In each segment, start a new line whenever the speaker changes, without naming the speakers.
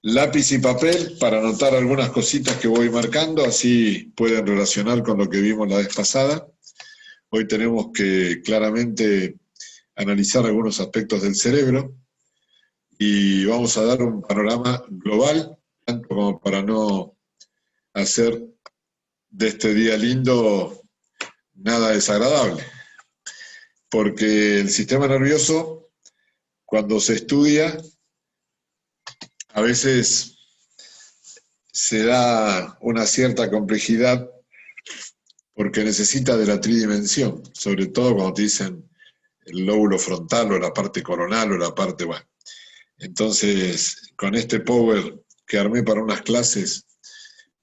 Lápiz y papel para anotar algunas cositas que voy marcando, así pueden relacionar con lo que vimos la vez pasada. Hoy tenemos que claramente analizar algunos aspectos del cerebro y vamos a dar un panorama global, tanto como para no hacer de este día lindo nada desagradable. Porque el sistema nervioso, cuando se estudia, a veces se da una cierta complejidad porque necesita de la tridimensión, sobre todo cuando te dicen el lóbulo frontal o la parte coronal o la parte, bueno. Entonces, con este power que armé para unas clases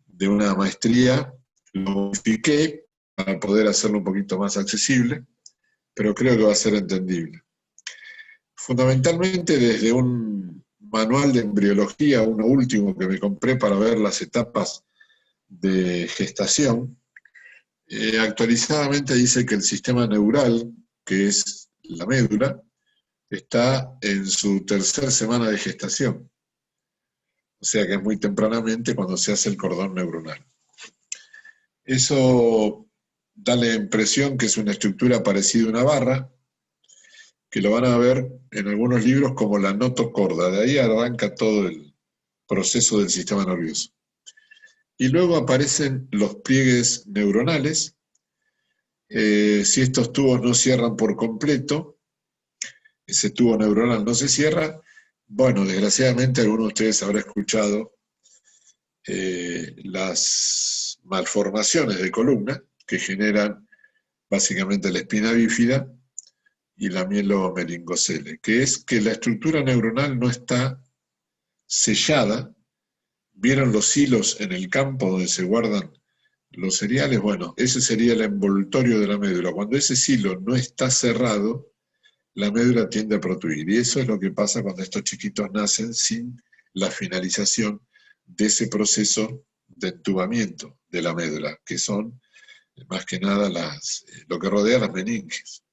de una maestría, lo modifiqué para poder hacerlo un poquito más accesible, pero creo que va a ser entendible. Fundamentalmente desde un manual de embriología, uno último que me compré para ver las etapas de gestación, actualizadamente dice que el sistema neural, que es la médula, está en su tercera semana de gestación. O sea que es muy tempranamente cuando se hace el cordón neuronal. Eso da la impresión que es una estructura parecida a una barra, que lo van a ver en algunos libros como la notocorda. De ahí arranca todo el proceso del sistema nervioso. Y luego aparecen los pliegues neuronales. Si estos tubos no cierran por completo, ese tubo neuronal no se cierra, bueno, desgraciadamente alguno de ustedes habrá escuchado las malformaciones de columna que generan básicamente la espina bífida y la mielomeningocele, que es que la estructura neuronal no está sellada. ¿Vieron los hilos en el campo donde se guardan los cereales? Bueno, ese sería el envoltorio de la médula. Cuando ese hilo no está cerrado, la médula tiende a protruir. Y eso es lo que pasa cuando estos chiquitos nacen sin la finalización de ese proceso de entubamiento de la médula, que son más que nada lo que rodea las meninges.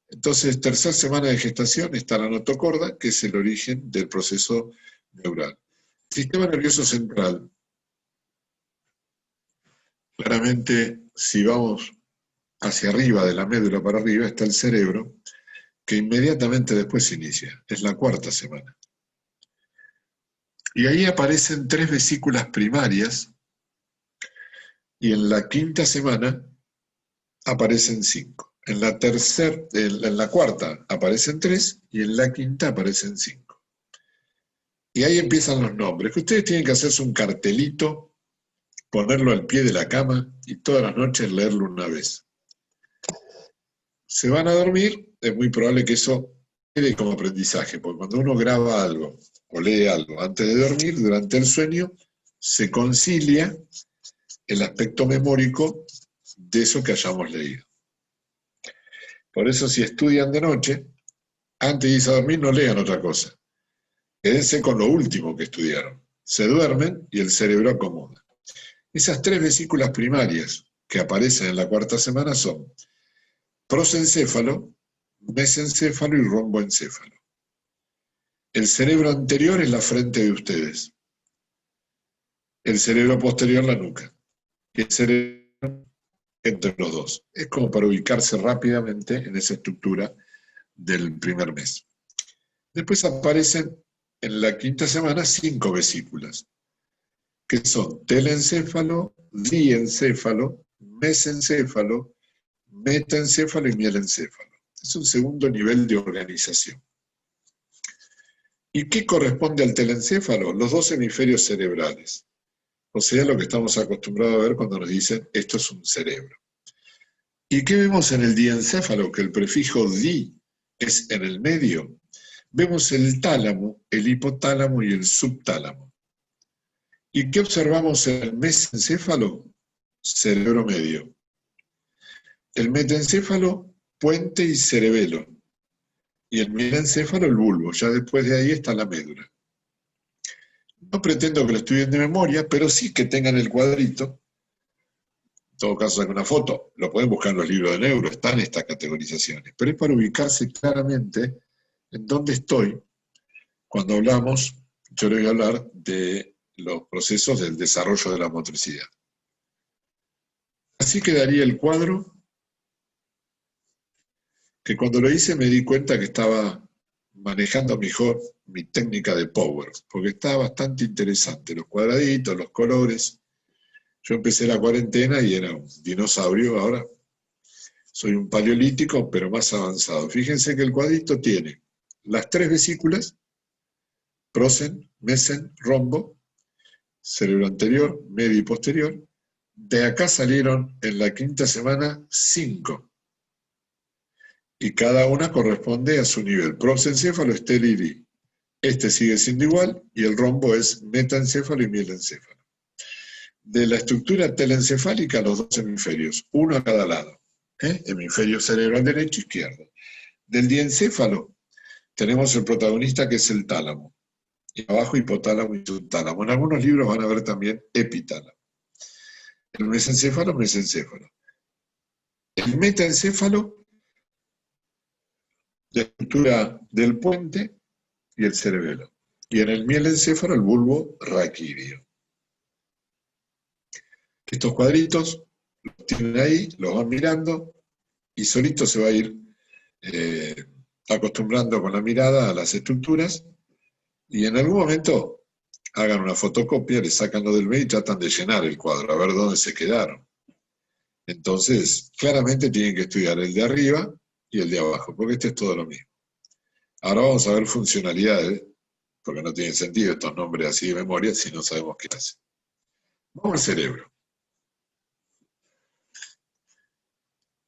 Entonces, tercera semana de gestación está la notocorda, que es el origen del proceso neural. El sistema nervioso central, claramente, si vamos hacia arriba de la médula para arriba, está el cerebro, que inmediatamente después se inicia. Es la cuarta semana. Y ahí aparecen 3 vesículas primarias, y en la quinta semana aparecen 5. En la cuarta aparecen 3, y en la quinta aparecen 5. Y ahí empiezan los nombres, que ustedes tienen que hacerse un cartelito, ponerlo al pie de la cama y todas las noches leerlo una vez. Se van a dormir, es muy probable que eso quede como aprendizaje, porque cuando uno graba algo o lee algo antes de dormir, durante el sueño, se concilia el aspecto memórico de eso que hayamos leído. Por eso, si estudian de noche, antes de irse a dormir no lean otra cosa. Quédense con lo último que estudiaron. Se duermen y el cerebro acomoda. Esas 3 vesículas primarias que aparecen en la cuarta semana son prosencéfalo, mesencéfalo y romboencéfalo. El cerebro anterior es la frente de ustedes. El cerebro posterior la nuca. Y el cerebro entre los dos. Es como para ubicarse rápidamente en esa estructura del primer mes. Después aparecen en la quinta semana 5 vesículas, que son telencéfalo, diencéfalo, mesencéfalo, metaencéfalo y mielencéfalo. Es un segundo nivel de organización. ¿Y qué corresponde al telencéfalo? Los 2 hemisferios cerebrales. O sea, lo que estamos acostumbrados a ver cuando nos dicen esto es un cerebro. ¿Y qué vemos en el diencéfalo? Que el prefijo di es en el medio. Vemos el tálamo, el hipotálamo y el subtálamo. ¿Y qué observamos en el mesencéfalo? Cerebro medio. El metaencéfalo, puente y cerebelo. Y el mielencéfalo, el bulbo. Ya después de ahí está la médula. No pretendo que lo estudien de memoria, pero sí que tengan el cuadrito. En todo caso, sacan una foto. Lo pueden buscar en los libros de neuro, están estas categorizaciones. Pero es para ubicarse claramente en dónde estoy cuando hablamos, yo le voy a hablar de los procesos del desarrollo de la motricidad. Así quedaría el cuadro, que cuando lo hice me di cuenta que estaba manejando mejor mi técnica de power, porque está bastante interesante, los cuadraditos, los colores. Yo empecé la cuarentena y era un dinosaurio, ahora soy un paleolítico, pero más avanzado. Fíjense que el cuadrito tiene las 3 vesículas, prosen, mesen, rombo, cerebro anterior, medio y posterior. De acá salieron en la 5ª semana 5. Y cada una corresponde a su nivel. Prosencéfalo, esteliri. Este sigue siendo igual, y el rombo es metaencéfalo y mielencéfalo. De la estructura telencefálica, los 2 hemisferios, uno a cada lado. Hemisferio cerebral derecho e izquierdo. Del diencéfalo tenemos el protagonista, que es el tálamo. Y abajo hipotálamo y subtálamo. En algunos libros van a ver también epitálamo. El mesencéfalo, mesencéfalo. El metaencéfalo, la estructura del puente y el cerebelo. Y en el mielencéfalo, el bulbo raquídeo. Estos cuadritos los tienen ahí, los van mirando, y solito se va a ir acostumbrando con la mirada a las estructuras, y en algún momento hagan una fotocopia, le sacan lo del medio y tratan de llenar el cuadro, a ver dónde se quedaron. Entonces, claramente tienen que estudiar el de arriba y el de abajo, porque este es todo lo mismo. Ahora vamos a ver funcionalidades, porque no tiene sentido estos nombres así de memoria si no sabemos qué hace. Vamos al cerebro.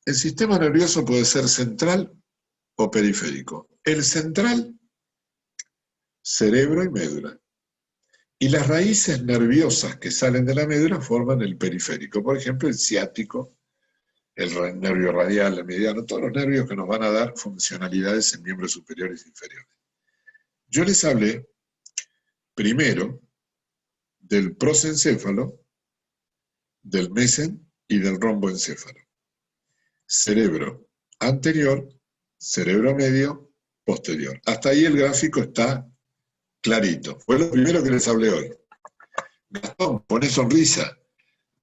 El sistema nervioso puede ser central o periférico. El central, cerebro y médula. Y las raíces nerviosas que salen de la médula forman el periférico. Por ejemplo, el ciático, el nervio radial, el mediano, todos los nervios que nos van a dar funcionalidades en miembros superiores e inferiores. Yo les hablé primero del prosencéfalo, del mesen y del romboencéfalo. Cerebro anterior, cerebro medio, posterior. Hasta ahí el gráfico está clarito. Fue lo primero que les hablé hoy. Gastón, poné sonrisa.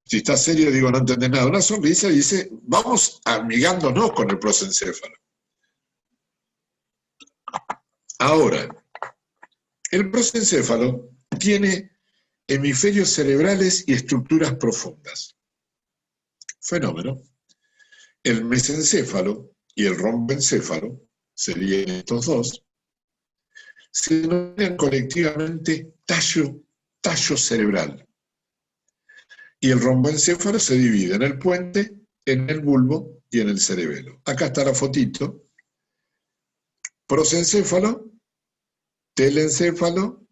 Si está serio, digo, no entendés nada. Una sonrisa y dice, vamos amigándonos con el prosencéfalo. Ahora, el prosencéfalo tiene hemisferios cerebrales y estructuras profundas. Fenómeno. El mesencéfalo y el romboencéfalo, serían estos dos, se denominan colectivamente tallo cerebral. Y el romboencéfalo se divide en el puente, en el bulbo y en el cerebelo. Acá está la fotito. Prosencéfalo, telencéfalo,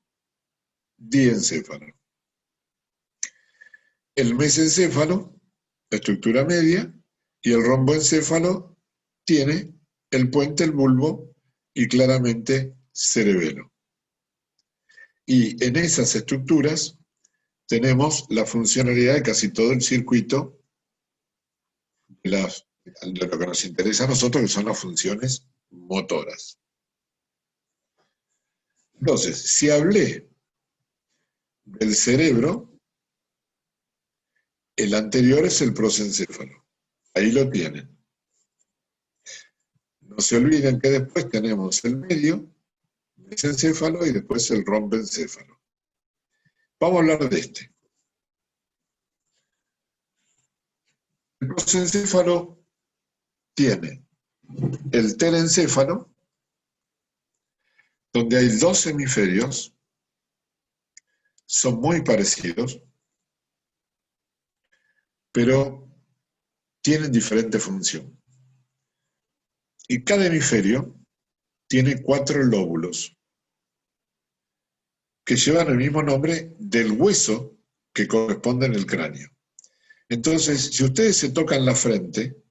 diencéfalo. El mesencéfalo, la estructura media, y el romboencéfalo tiene el puente, el bulbo y claramente cerebelo. Y en esas estructuras tenemos la funcionalidad de casi todo el circuito de lo que nos interesa a nosotros, que son las funciones motoras. Entonces, si hablé del cerebro, el anterior es el prosencéfalo. Ahí lo tienen. No se olviden que después tenemos el medio, mesencéfalo, y después el romboencéfalo. Vamos a hablar de este. El prosencéfalo tiene el telencéfalo, donde hay 2 hemisferios, son muy parecidos, pero tienen diferente función. Y cada hemisferio tiene 4 lóbulos, que llevan el mismo nombre del hueso que corresponde en el cráneo. Entonces, si ustedes se tocan la frente,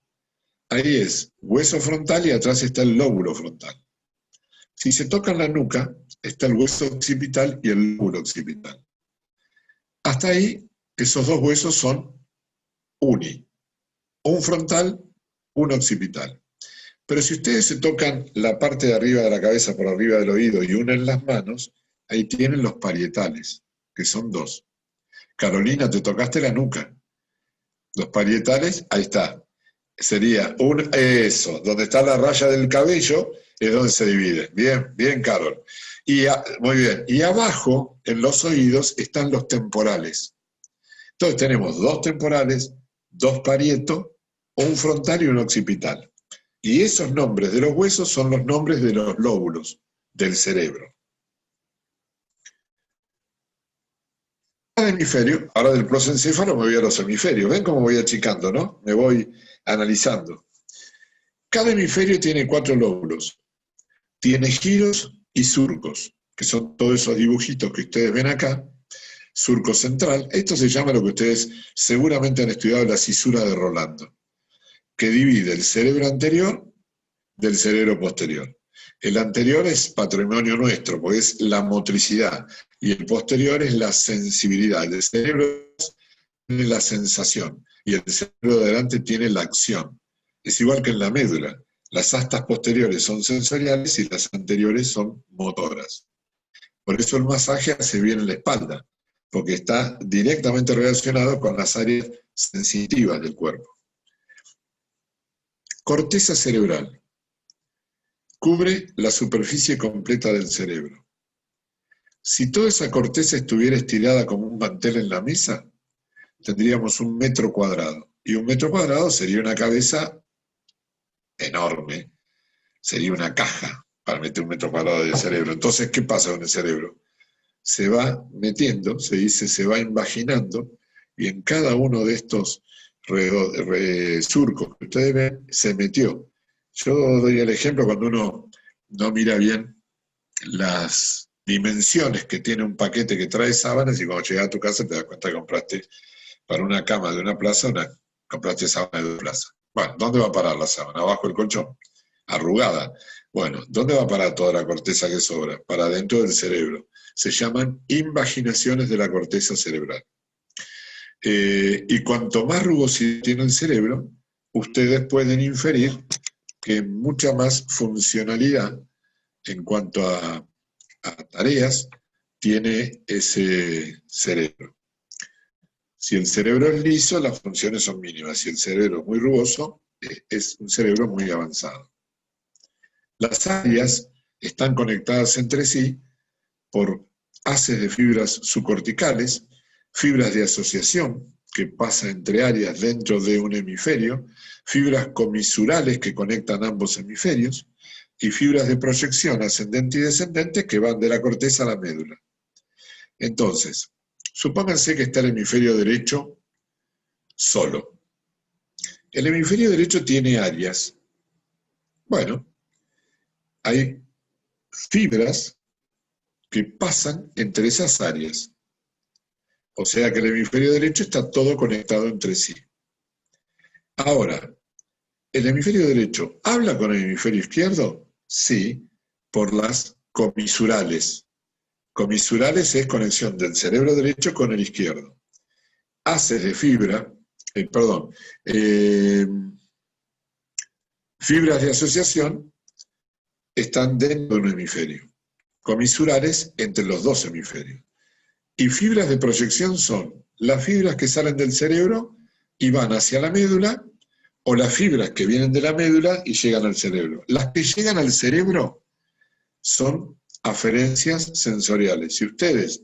ahí es hueso frontal y atrás está el lóbulo frontal. Si se tocan la nuca, está el hueso occipital y el lóbulo occipital. Hasta ahí, esos 2 huesos son un frontal, un occipital. Pero si ustedes se tocan la parte de arriba de la cabeza por arriba del oído y unen las manos, ahí tienen los parietales, que son dos. Carolina, te tocaste la nuca. Los parietales, ahí está. Sería eso, donde está la raya del cabello, es donde se divide. Bien, bien, Carol. Muy bien. Y abajo, en los oídos, están los temporales. Entonces tenemos dos temporales, dos parietos, un frontal y un occipital. Y esos nombres de los huesos son los nombres de los lóbulos del cerebro. Cada hemisferio, ahora del prosencéfalo me voy a los hemisferios. ¿Ven cómo voy achicando, no? Me voy analizando. Cada hemisferio tiene 4 lóbulos. Tiene giros y surcos, que son todos esos dibujitos que ustedes ven acá. Surco central, esto se llama lo que ustedes seguramente han estudiado, la cisura de Rolando, que divide el cerebro anterior del cerebro posterior. El anterior es patrimonio nuestro, porque es la motricidad, y el posterior es la sensibilidad. El cerebro tiene la sensación, y el cerebro de adelante tiene la acción. Es igual que en la médula. Las astas posteriores son sensoriales y las anteriores son motoras. Por eso el masaje hace bien en la espalda, porque está directamente relacionado con las áreas sensitivas del cuerpo. Corteza cerebral. Cubre la superficie completa del cerebro. Si toda esa corteza estuviera estirada como un mantel en la mesa, tendríamos 1 metro cuadrado. Y 1 metro cuadrado sería una cabeza enorme, sería una caja para meter 1 metro cuadrado de cerebro. Entonces, ¿qué pasa con el cerebro? Se va metiendo, se dice, se va invaginando, y en cada uno de estos surcos que ustedes ven, se metió. Yo doy el ejemplo cuando uno no mira bien las dimensiones que tiene un paquete que trae sábanas, y cuando llegas a tu casa te das cuenta que compraste para una cama de una plaza, compraste sábana de una plaza. Bueno, ¿dónde va a parar la sábana? Abajo del colchón, arrugada. Bueno, ¿dónde va a parar toda la corteza que sobra? Para adentro del cerebro. Se llaman invaginaciones de la corteza cerebral. Y cuanto más rugosidad tiene el cerebro, ustedes pueden inferir que mucha más funcionalidad en cuanto a tareas tiene ese cerebro. Si el cerebro es liso, las funciones son mínimas. Si el cerebro es muy rugoso, es un cerebro muy avanzado. Las áreas están conectadas entre sí por haces de fibras subcorticales, fibras de asociación que pasan entre áreas dentro de un hemisferio, fibras comisurales que conectan ambos hemisferios, y fibras de proyección ascendente y descendente que van de la corteza a la médula. Entonces, supónganse que está el hemisferio derecho solo. El hemisferio derecho tiene áreas. Bueno, hay fibras que pasan entre esas áreas. O sea que el hemisferio derecho está todo conectado entre sí. Ahora, ¿el hemisferio derecho habla con el hemisferio izquierdo? Sí, por las comisurales. Comisurales es conexión del cerebro derecho con el izquierdo. Haces de fibra, fibras de asociación están dentro de un hemisferio. Comisurales entre los dos hemisferios. Y fibras de proyección son las fibras que salen del cerebro y van hacia la médula, o las fibras que vienen de la médula y llegan al cerebro. Las que llegan al cerebro son aferencias sensoriales. Si ustedes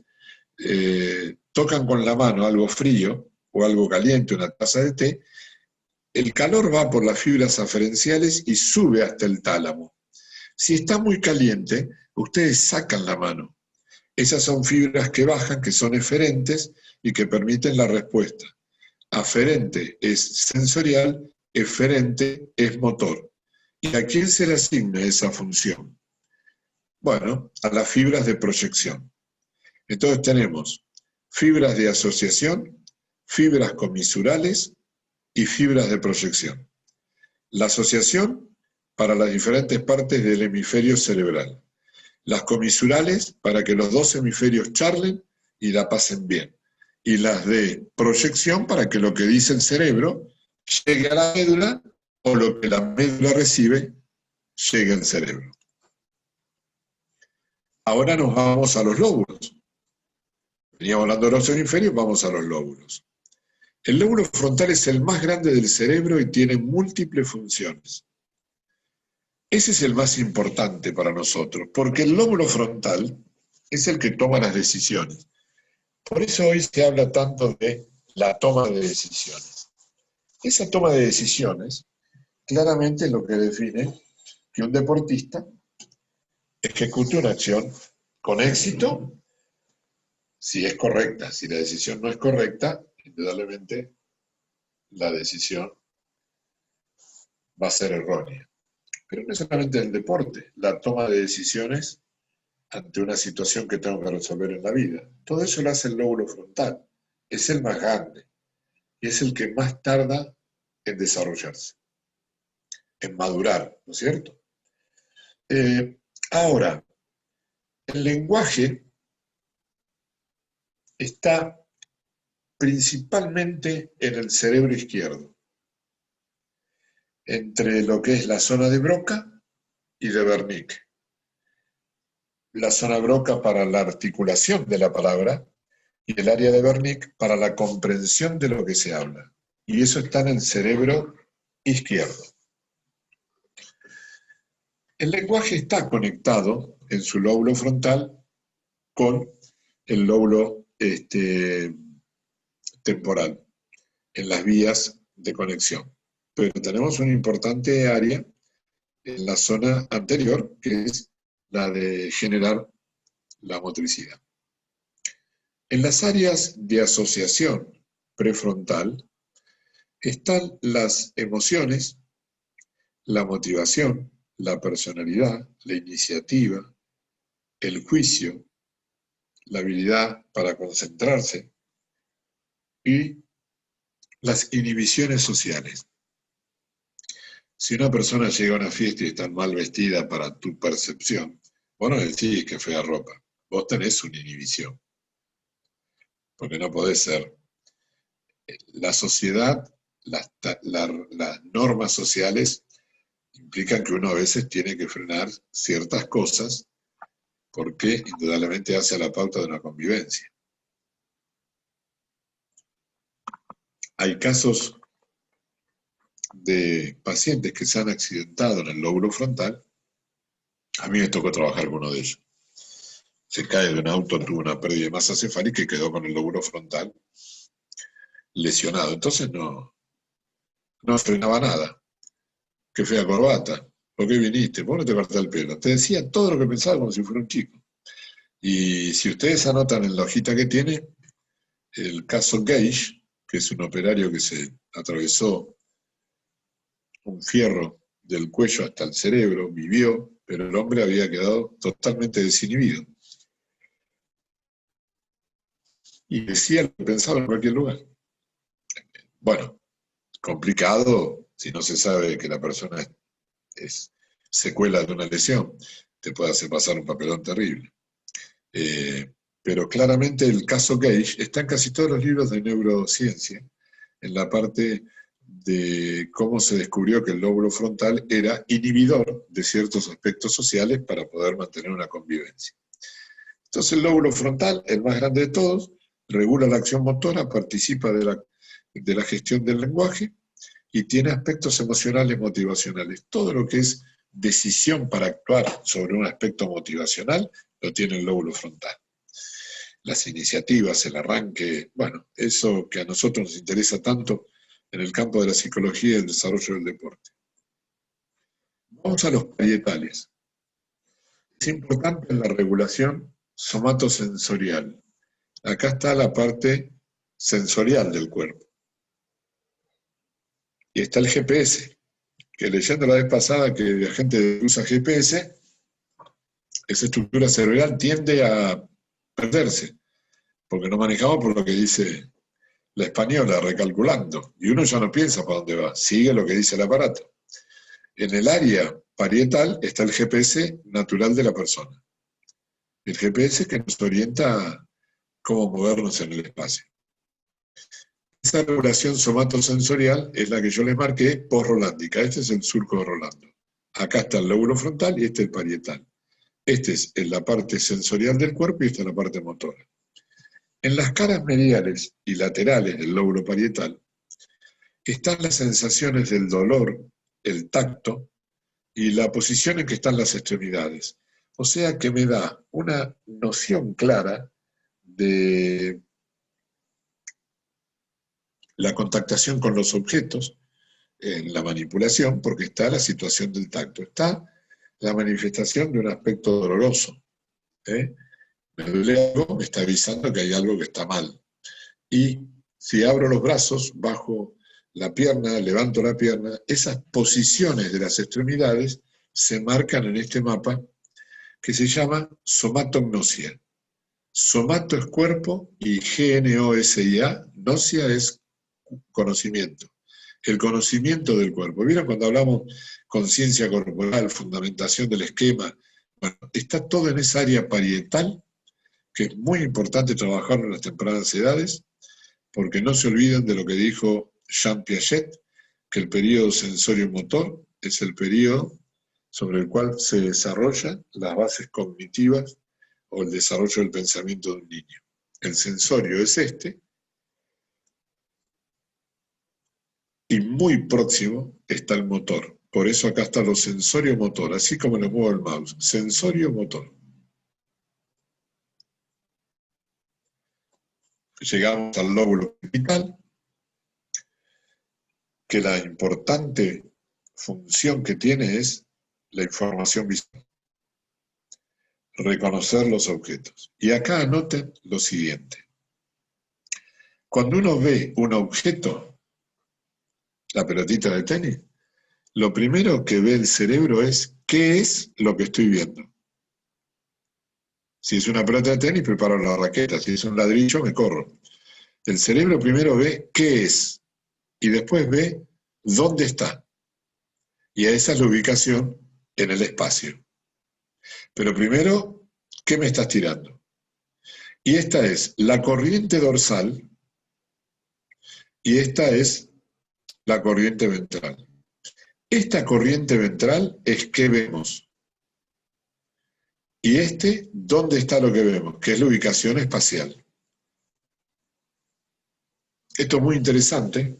tocan con la mano algo frío o algo caliente, una taza de té, el calor va por las fibras aferenciales y sube hasta el tálamo. Si está muy caliente, ustedes sacan la mano. Esas son fibras que bajan, que son eferentes y que permiten la respuesta. Aferente es sensorial, eferente es motor. ¿Y a quién se le asigna esa función? Bueno, a las fibras de proyección. Entonces tenemos fibras de asociación, fibras comisurales y fibras de proyección. La asociación para las diferentes partes del hemisferio cerebral. Las comisurales para que los dos hemisferios charlen y la pasen bien. Y las de proyección para que lo que dice el cerebro llegue a la médula, o lo que la médula recibe llegue al cerebro. llegue al cerebro. Ahora nos vamos a los lóbulos. Veníamos hablando de los hemisferios, vamos a los lóbulos. El lóbulo frontal es el más grande del cerebro y tiene múltiples funciones. Ese es el más importante para nosotros, porque el lóbulo frontal es el que toma las decisiones. Por eso hoy se habla tanto de la toma de decisiones. Esa toma de decisiones claramente es lo que define que un deportista ejecute una acción con éxito si es correcta. Si la decisión no es correcta, indudablemente la decisión va a ser errónea. Pero no es solamente el deporte, la toma de decisiones ante una situación que tengo que resolver en la vida. Todo eso lo hace el lóbulo frontal. Es el más grande y es el que más tarda en desarrollarse, en madurar, ¿no es cierto? Ahora, el lenguaje está principalmente en el cerebro izquierdo, entre lo que es la zona de Broca y de Wernicke. La zona Broca para la articulación de la palabra y el área de Wernicke para la comprensión de lo que se habla. Y eso está en el cerebro izquierdo. El lenguaje está conectado en su lóbulo frontal con el lóbulo temporal, en las vías de conexión. Pero tenemos una importante área en la zona anterior, que es la de generar la motricidad. En las áreas de asociación prefrontal están las emociones, la motivación, la personalidad, la iniciativa, el juicio, la habilidad para concentrarse y las inhibiciones sociales. Si una persona llega a una fiesta y está mal vestida para tu percepción, vos no decís que fea ropa, vos tenés una inhibición, porque no podés ser. La sociedad, las normas sociales implican que uno a veces tiene que frenar ciertas cosas porque indudablemente hace la pauta de una convivencia. Hay casos de pacientes que se han accidentado en el lóbulo frontal. A mí me tocó trabajar con uno de ellos. Se cae de un auto, tuvo una pérdida de masa cefálica y quedó con el lóbulo frontal lesionado. Entonces no frenaba nada. Qué fea corbata. ¿Por qué viniste? ¿Por qué no te cortaste el pelo? Te decía todo lo que pensaba como si fuera un chico. Y si ustedes anotan en la hojita que tiene, el caso Gage, que es un operario que se atravesó un fierro del cuello hasta el cerebro, vivió, pero el hombre había quedado totalmente desinhibido. Y decía lo que pensaba en cualquier lugar. Bueno, complicado si no se sabe que la persona es secuela de una lesión, te puede hacer pasar un papelón terrible. Pero claramente el caso Gage está en casi todos los libros de neurociencia, en la parte de cómo se descubrió que el lóbulo frontal era inhibidor de ciertos aspectos sociales para poder mantener una convivencia. Entonces el lóbulo frontal, el más grande de todos, regula la acción motora, participa de la gestión del lenguaje y tiene aspectos emocionales motivacionales. Todo lo que es decisión para actuar sobre un aspecto motivacional lo tiene el lóbulo frontal. Las iniciativas, el arranque, bueno, eso que a nosotros nos interesa tanto en el campo de la psicología y el desarrollo del deporte. Vamos a los parietales. Es importante en la regulación somatosensorial. Acá está la parte sensorial del cuerpo. Y está el GPS, que leyendo la vez pasada que la gente usa GPS, esa estructura cerebral tiende a perderse, porque no manejamos por lo que dice la española, recalculando, y uno ya no piensa para dónde va, sigue lo que dice el aparato. En el área parietal está el GPS natural de la persona. El GPS que nos orienta a cómo movernos en el espacio. Esa regulación somatosensorial es la que yo les marqué post-rolándica. Este es el surco de Rolando. Acá está el lóbulo frontal y este el parietal. Este es en la parte sensorial del cuerpo y esta es la parte motora. En las caras mediales y laterales del lóbulo parietal están las sensaciones del dolor, el tacto y la posición en que están las extremidades. O sea que me da una noción clara de la contactación con los objetos, en la manipulación, porque está la situación del tacto, está la manifestación de un aspecto doloroso. Me duele algo, me está avisando que hay algo que está mal. Y si abro los brazos, bajo la pierna, levanto la pierna, esas posiciones de las extremidades se marcan en este mapa que se llama somatognosia. Somato es cuerpo y Gnosia, gnosia es conocimiento. El conocimiento del cuerpo. ¿Vieron cuando hablamos conciencia corporal, fundamentación del esquema? Bueno, está todo en esa área parietal, que es muy importante trabajarlo en las tempranas edades, porque no se olviden de lo que dijo Jean Piaget, que el periodo sensorio-motor es el periodo sobre el cual se desarrollan las bases cognitivas o el desarrollo del pensamiento de un niño. El sensorio es este, y muy próximo está el motor. Por eso acá está lo sensorio-motor, así como le muevo el mouse. Sensorio-motor. Llegamos al lóbulo occipital, que la importante función que tiene es la información visual. Reconocer los objetos. Y acá anoten lo siguiente. Cuando uno ve un objeto, la pelotita de tenis, lo primero que ve el cerebro es qué es lo que estoy viendo. Si es una pelota de tenis, preparo la raqueta. Si es un ladrillo, me corro. El cerebro primero ve qué es y después ve dónde está. Y a esa es la ubicación en el espacio. Pero primero, ¿qué me estás tirando? Y esta es la corriente dorsal y esta es la corriente ventral. Esta corriente ventral es qué vemos. Y ¿dónde está lo que vemos? Que es la ubicación espacial. Esto es muy interesante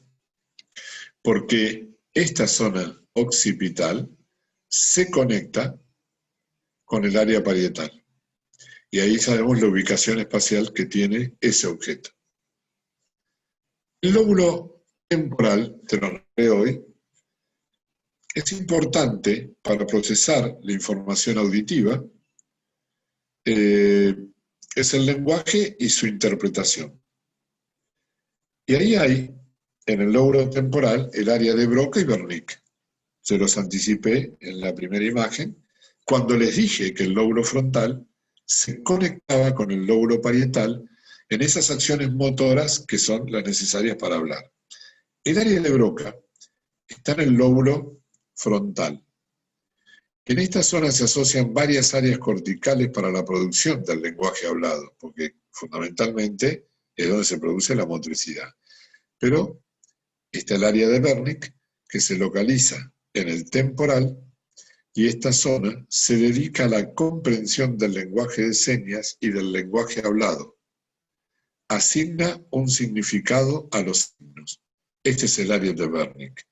porque esta zona occipital se conecta con el área parietal. Y ahí sabemos la ubicación espacial que tiene ese objeto. El lóbulo temporal, te lo nombré hoy, es importante para procesar la información auditiva, es el lenguaje y su interpretación. Y ahí hay, en el lóbulo temporal, el área de Broca y Wernicke. Se los anticipé en la primera imagen, cuando les dije que el lóbulo frontal se conectaba con el lóbulo parietal en esas acciones motoras que son las necesarias para hablar. El área de Broca está en el lóbulo frontal. En esta zona se asocian varias áreas corticales para la producción del lenguaje hablado, porque fundamentalmente es donde se produce la motricidad. Pero está el área de Wernicke, que se localiza en el temporal, y esta zona se dedica a la comprensión del lenguaje de señas y del lenguaje hablado. Asigna un significado a los signos. Este es el área de Wernicke.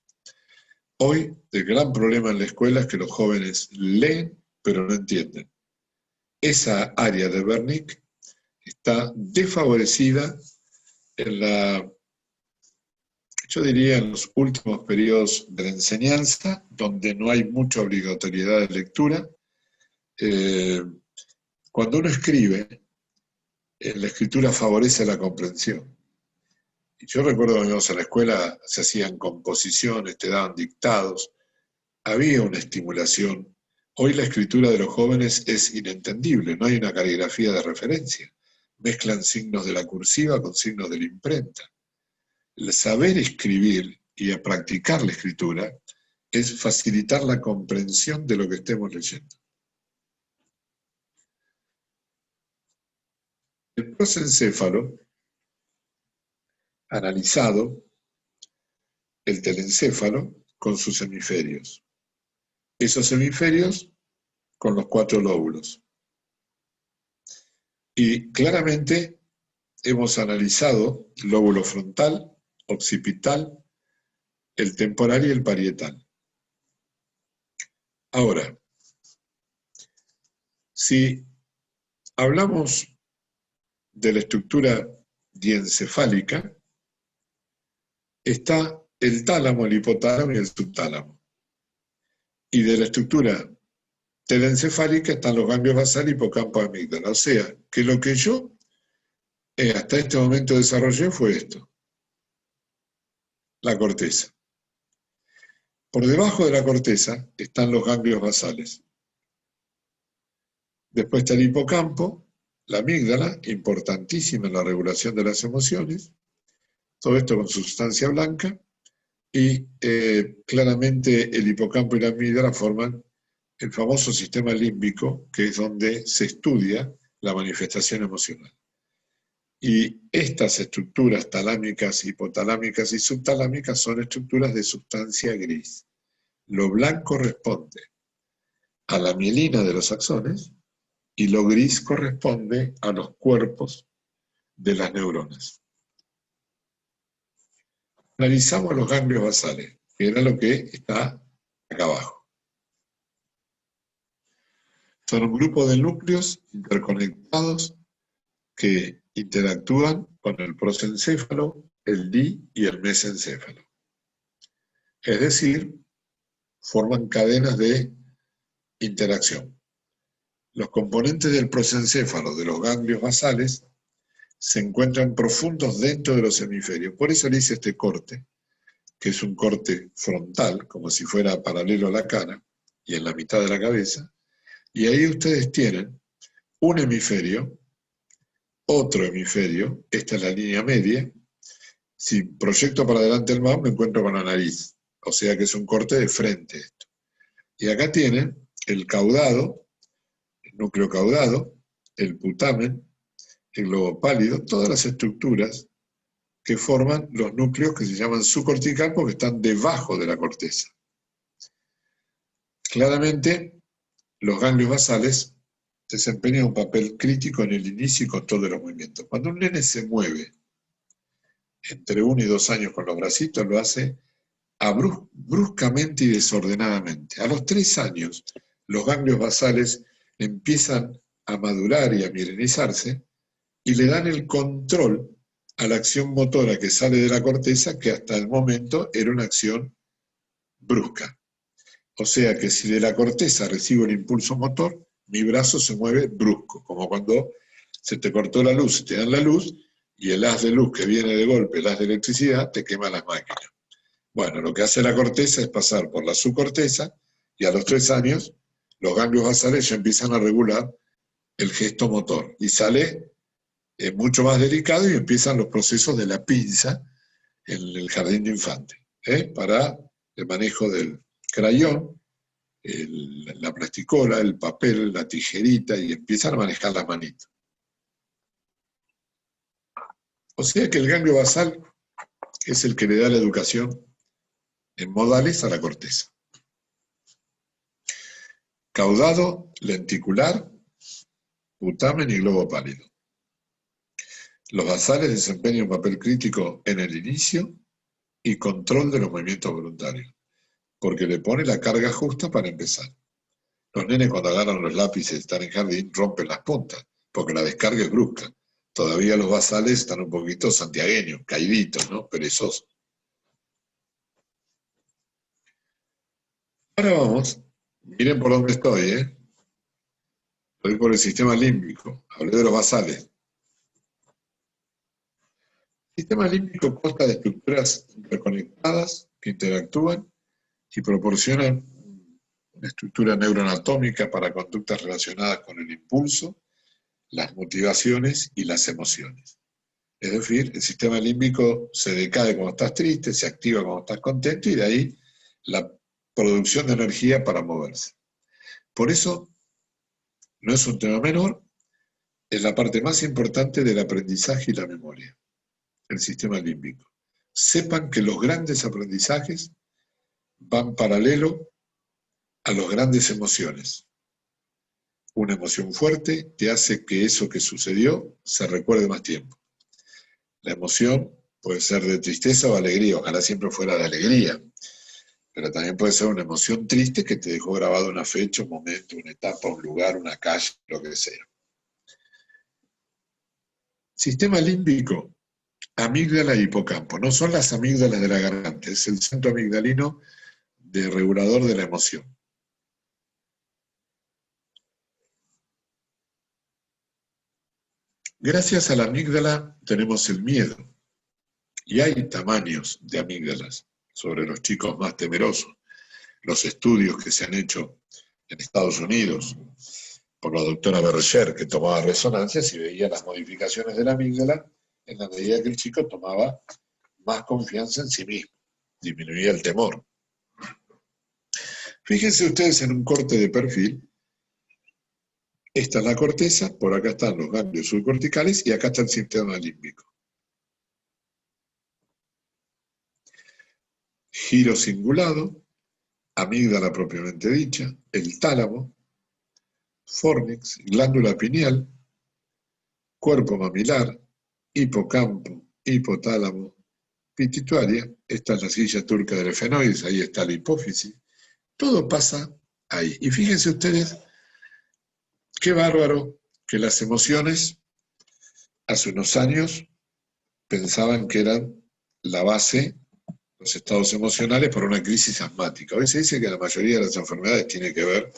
Hoy el gran problema en la escuela es que los jóvenes leen pero no entienden. Esa área de Wernicke está desfavorecida yo diría en los últimos periodos de la enseñanza, donde no hay mucha obligatoriedad de lectura. Cuando uno escribe, la escritura favorece la comprensión. Y yo recuerdo cuando íbamos a la escuela, se hacían composiciones, te daban dictados, había una estimulación. Hoy la escritura de los jóvenes es inentendible, no hay una caligrafía de referencia. Mezclan signos de la cursiva con signos de la imprenta. El saber escribir y a practicar la escritura es facilitar la comprensión de lo que estemos leyendo. El prosencéfalo, analizado, el telencéfalo con sus hemisferios. esos hemisferios con los 4 lóbulos. Y claramente hemos analizado el lóbulo frontal, occipital, el temporal y el parietal. Ahora, si hablamos de la estructura diencefálica, está el tálamo, el hipotálamo y el subtálamo. Y de la estructura telencefálica están los ganglios basales, hipocampo, amígdala. O sea, que lo que yo hasta este momento desarrollé fue esto, la corteza. Por debajo de la corteza están los ganglios basales. Después está el hipocampo, la amígdala, importantísima en la regulación de las emociones, todo esto con sustancia blanca, y claramente el hipocampo y la amígdala forman el famoso sistema límbico, que es donde se estudia la manifestación emocional. Y estas estructuras talámicas, hipotalámicas y subtalámicas son estructuras de sustancia gris. Lo blanco corresponde a la mielina de los axones y lo gris corresponde a los cuerpos de las neuronas. Analizamos los ganglios basales, que era lo que está acá abajo. Son un grupo de núcleos interconectados que interactúan con el prosencéfalo, el di y el mesencéfalo. Es decir, forman cadenas de interacción. Los componentes del prosencéfalo, de los ganglios basales, se encuentran profundos dentro de los hemisferios. Por eso le hice este corte, que es un corte frontal, como si fuera paralelo a la cara, y en la mitad de la cabeza, y ahí ustedes tienen un hemisferio, otro hemisferio, esta es la línea media. Si proyecto para adelante el mouse me encuentro con la nariz, o sea que es un corte de frente esto. Y acá tienen el caudado, el núcleo caudado, el putamen, el globo pálido, todas las estructuras que forman los núcleos que se llaman subcortical porque están debajo de la corteza. Claramente, los ganglios basales desempeñan un papel crítico en el inicio y control de los movimientos. Cuando un nene se mueve entre 1 y 2 años con los bracitos, lo hace bruscamente y desordenadamente. A los 3 años, los ganglios basales empiezan a madurar y a milenizarse y le dan el control a la acción motora que sale de la corteza, que hasta el momento era una acción brusca. O sea que si de la corteza recibo el impulso motor, mi brazo se mueve brusco, como cuando se te cortó la luz, te dan la luz, y el haz de luz que viene de golpe, el haz de electricidad, te quema las máquinas. Bueno, lo que hace la corteza es pasar por la subcorteza, y a los 3 años, los ganglios basales ya empiezan a regular el gesto motor, y sale mucho más delicado y empiezan los procesos de la pinza en el jardín de infantes, para el manejo del crayón, la plasticola, el papel, la tijerita, y empiezan a manejar las manitos. O sea que el ganglio basal es el que le da la educación en modales a la corteza. Caudado, lenticular, putamen y globo pálido. Los basales desempeñan un papel crítico en el inicio y control de los movimientos voluntarios, porque le pone la carga justa para empezar. Los nenes cuando agarran los lápices y están en jardín rompen las puntas, porque la descarga es brusca. Todavía los basales están un poquito santiagueños, caíditos, ¿no? Perezosos. Ahora vamos, miren por dónde estoy, Estoy por el sistema límbico, hablé de los basales. El sistema límbico consta de estructuras interconectadas que interactúan y proporcionan una estructura neuroanatómica para conductas relacionadas con el impulso, las motivaciones y las emociones. Es decir, el sistema límbico se decae cuando estás triste, se activa cuando estás contento y de ahí la producción de energía para moverse. Por eso, no es un tema menor, es la parte más importante del aprendizaje y la memoria, el sistema límbico. Sepan que los grandes aprendizajes van paralelo a las grandes emociones. Una emoción fuerte te hace que eso que sucedió se recuerde más tiempo. La emoción puede ser de tristeza o alegría, ojalá siempre fuera de alegría, pero también puede ser una emoción triste que te dejó grabado una fecha, un momento, una etapa, un lugar, una calle, lo que sea. Sistema límbico, amígdala y hipocampo. No son las amígdalas de la garganta, es el centro amigdalino de regulador de la emoción. Gracias a la amígdala tenemos el miedo. Y hay tamaños de amígdalas sobre los chicos más temerosos. Los estudios que se han hecho en Estados Unidos por la doctora Berger, que tomaba resonancias y veía las modificaciones de la amígdala en la medida que el chico tomaba más confianza en sí mismo, disminuía el temor. Fíjense ustedes en un corte de perfil. Esta es la corteza, por acá están los ganglios subcorticales y acá está el sistema límbico. Giro cingulado, amígdala propiamente dicha, el tálamo, fórnix, glándula pineal, cuerpo mamilar, hipocampo, hipotálamo, pituitaria, esta es la silla turca del efenoides, ahí está la hipófisis, todo pasa ahí. Y fíjense ustedes, qué bárbaro que las emociones hace unos años pensaban que eran la base, los estados emocionales, por una crisis asmática. Hoy se dice que la mayoría de las enfermedades tiene que ver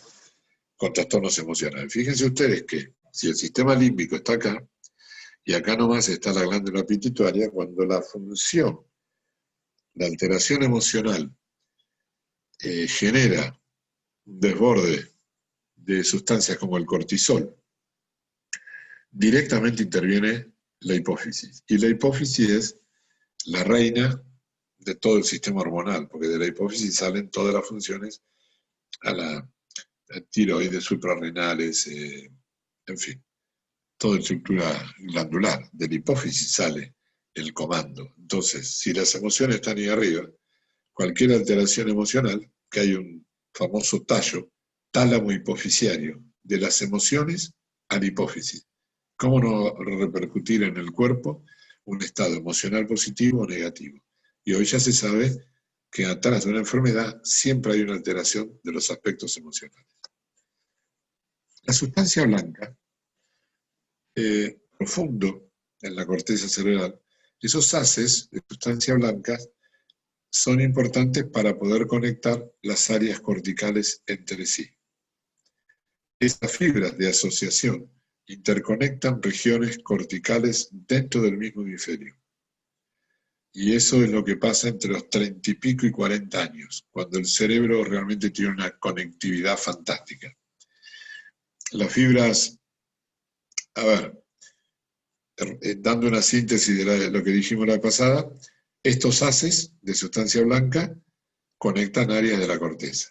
con trastornos emocionales. Fíjense ustedes que si el sistema límbico está acá, y acá nomás está la glándula pituitaria, cuando la función, la alteración emocional, genera un desborde de sustancias como el cortisol, directamente interviene la hipófisis. Y la hipófisis es la reina de todo el sistema hormonal, porque de la hipófisis salen todas las funciones a la tiroides, suprarrenales, en fin, toda estructura glandular. De la hipófisis sale el comando. Entonces, si las emociones están ahí arriba, cualquier alteración emocional, que hay un famoso tallo, tálamo hipofisiario, de las emociones a la hipófisis. ¿Cómo no repercutir en el cuerpo un estado emocional positivo o negativo? Y hoy ya se sabe que atrás de una enfermedad siempre hay una alteración de los aspectos emocionales. La sustancia blanca, profundo en la corteza cerebral, esos haces de sustancia blanca son importantes para poder conectar las áreas corticales entre sí. Estas fibras de asociación interconectan regiones corticales dentro del mismo hemisferio. Y eso es lo que pasa entre los 30 y pico y 40 años, cuando el cerebro realmente tiene una conectividad fantástica. Las fibras, a ver, dando una síntesis de lo que dijimos la vez pasada, estos haces de sustancia blanca conectan áreas de la corteza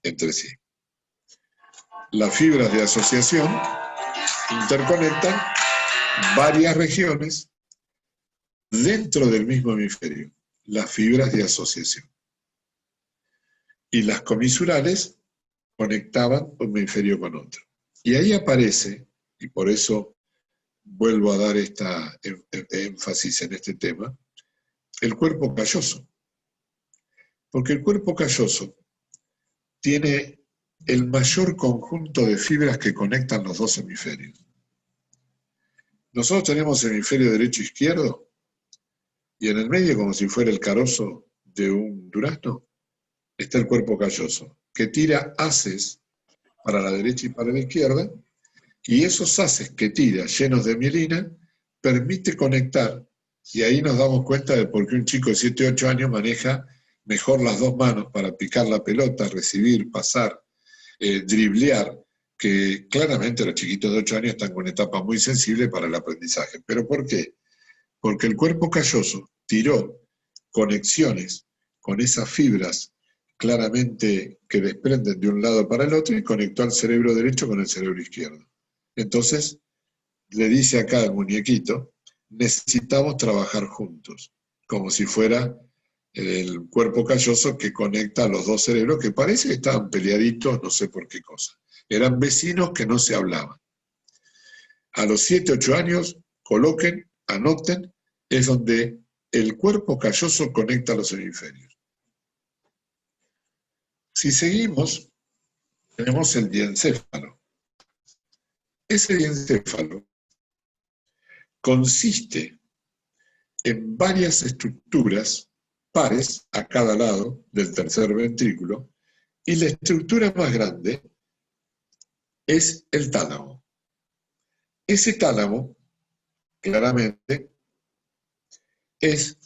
entre sí. Las fibras de asociación interconectan varias regiones dentro del mismo hemisferio, las fibras de asociación. Y las comisurales conectaban un hemisferio con otro. Y ahí aparece, y por eso vuelvo a dar esta énfasis en este tema, el cuerpo calloso. Porque el cuerpo calloso tiene el mayor conjunto de fibras que conectan los dos hemisferios. Nosotros tenemos hemisferio derecho e izquierdo, y en el medio, como si fuera el carozo de un durazno, está el cuerpo calloso, que tira haces para la derecha y para la izquierda, y esos haces que tira, llenos de mielina, permite conectar, y ahí nos damos cuenta de por qué un chico de 7 o 8 años maneja mejor las dos manos para picar la pelota, recibir, pasar, driblear, que claramente los chiquitos de 8 años están con una etapa muy sensible para el aprendizaje. ¿Pero por qué? Porque el cuerpo calloso tiró conexiones con esas fibras claramente que desprenden de un lado para el otro y conectó al cerebro derecho con el cerebro izquierdo. Entonces, le dice acá al muñequito, necesitamos trabajar juntos, como si fuera el cuerpo calloso que conecta a los dos cerebros, que parece que estaban peleaditos, no sé por qué cosa. Eran vecinos que no se hablaban. A los 7, 8 años, coloquen, anoten, es donde el cuerpo calloso conecta a los hemisferios. Si seguimos, tenemos el diencéfalo. Ese diencéfalo consiste en varias estructuras pares a cada lado del tercer ventrículo, y la estructura más grande es el tálamo. Ese tálamo, claramente, es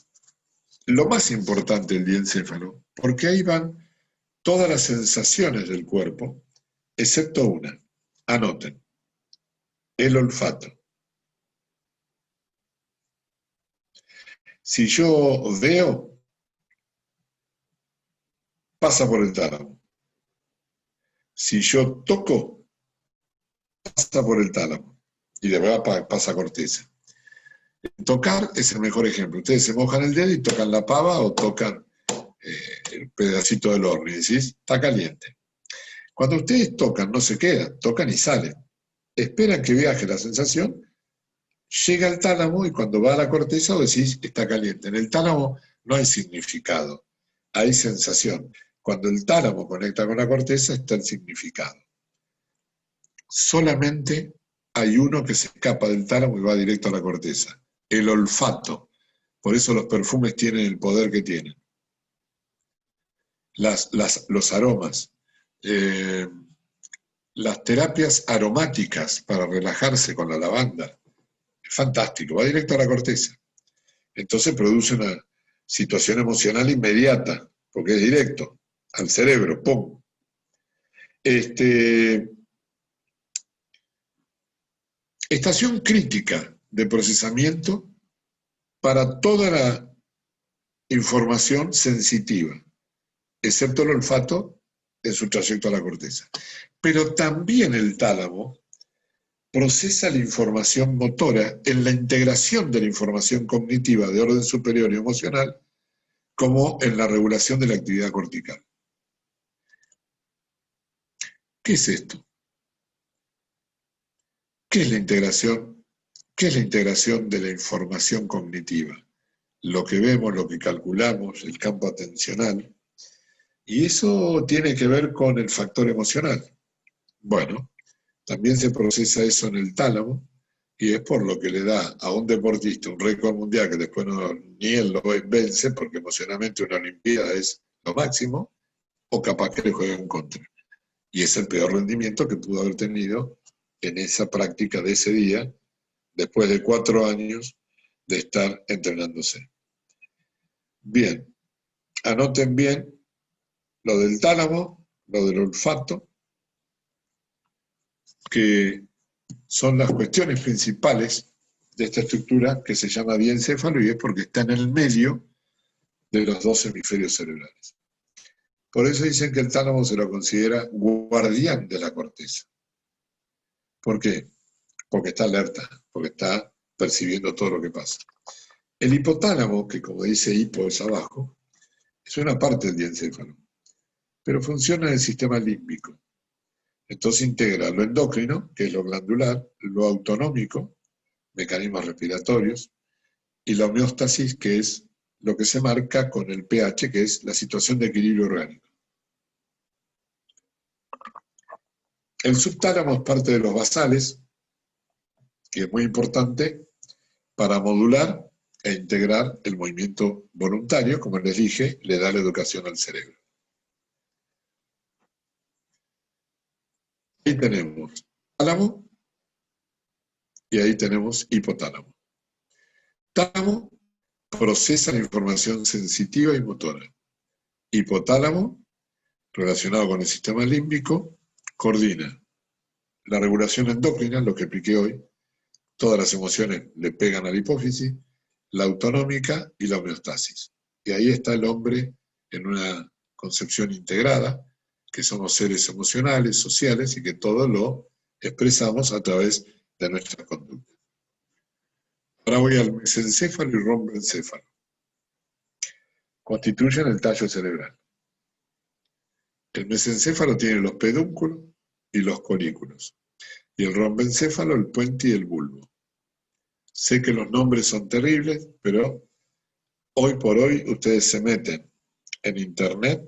lo más importante del diencéfalo, porque ahí van todas las sensaciones del cuerpo, excepto una. Anoten: el olfato. Si yo veo, pasa por el tálamo. Si yo toco, pasa por el tálamo. Y de verdad pasa corteza. Tocar es el mejor ejemplo. Ustedes se mojan el dedo y tocan la pava o tocan el pedacito del horno y decís, está caliente. Cuando ustedes tocan, no se quedan, tocan y salen. Esperan que viaje la sensación, llega al tálamo y cuando va a la corteza decís, está caliente. En el tálamo no hay significado, hay sensación. Cuando el tálamo conecta con la corteza está el significado. Solamente hay uno que se escapa del tálamo y va directo a la corteza: el olfato. Por eso los perfumes tienen el poder que tienen. Los aromas, las terapias aromáticas para relajarse con la lavanda, es fantástico, va directo a la corteza. Entonces produce una situación emocional inmediata, porque es directo, al cerebro, ¡pum! Estación crítica de procesamiento para toda la información sensitiva, excepto el olfato en su trayecto a la corteza. Pero también el tálamo procesa la información motora en la integración de la información cognitiva de orden superior y emocional, como en la regulación de la actividad cortical. ¿Qué es esto? ¿Qué es la integración? ¿Qué es la integración de la información cognitiva? Lo que vemos, lo que calculamos, el campo atencional. Y eso tiene que ver con el factor emocional. Bueno, también se procesa eso en el tálamo, y es por lo que le da a un deportista un récord mundial que después ni él lo vence, porque emocionalmente una olimpiada es lo máximo, o capaz que le juegue en contra. Y es el peor rendimiento que pudo haber tenido en esa práctica de ese día, después de 4 años de estar entrenándose. Bien, anoten bien lo del tálamo, lo del olfato, que son las cuestiones principales de esta estructura que se llama diencéfalo, y es porque está en el medio de los dos hemisferios cerebrales. Por eso dicen que el tálamo se lo considera guardián de la corteza. ¿Por qué? Porque está alerta, porque está percibiendo todo lo que pasa. El hipotálamo, que como dice hipo es abajo, es una parte del diencéfalo, pero funciona en el sistema límbico. Entonces integra lo endocrino, que es lo glandular, lo autonómico, mecanismos respiratorios, y la homeostasis, que es lo que se marca con el pH, que es la situación de equilibrio orgánico. El subtálamo es parte de los basales, que es muy importante para modular e integrar el movimiento voluntario, como les dije, le da la educación al cerebro. Ahí tenemos tálamo y ahí tenemos hipotálamo. Tálamo procesa la información sensitiva y motora. Hipotálamo, relacionado con el sistema límbico, coordina la regulación endocrina, lo que expliqué hoy. Todas las emociones le pegan a la hipófisis, la autonómica y la homeostasis. Y ahí está el hombre en una concepción integrada, que somos seres emocionales, sociales, y que todo lo expresamos a través de nuestra conducta. Ahora voy al mesencéfalo y romboencéfalo. constituyen el tallo cerebral. El mesencéfalo tiene los pedúnculos y los corículos, y el rombencéfalo el puente y el bulbo. Sé que los nombres son terribles, pero hoy por hoy ustedes se meten en internet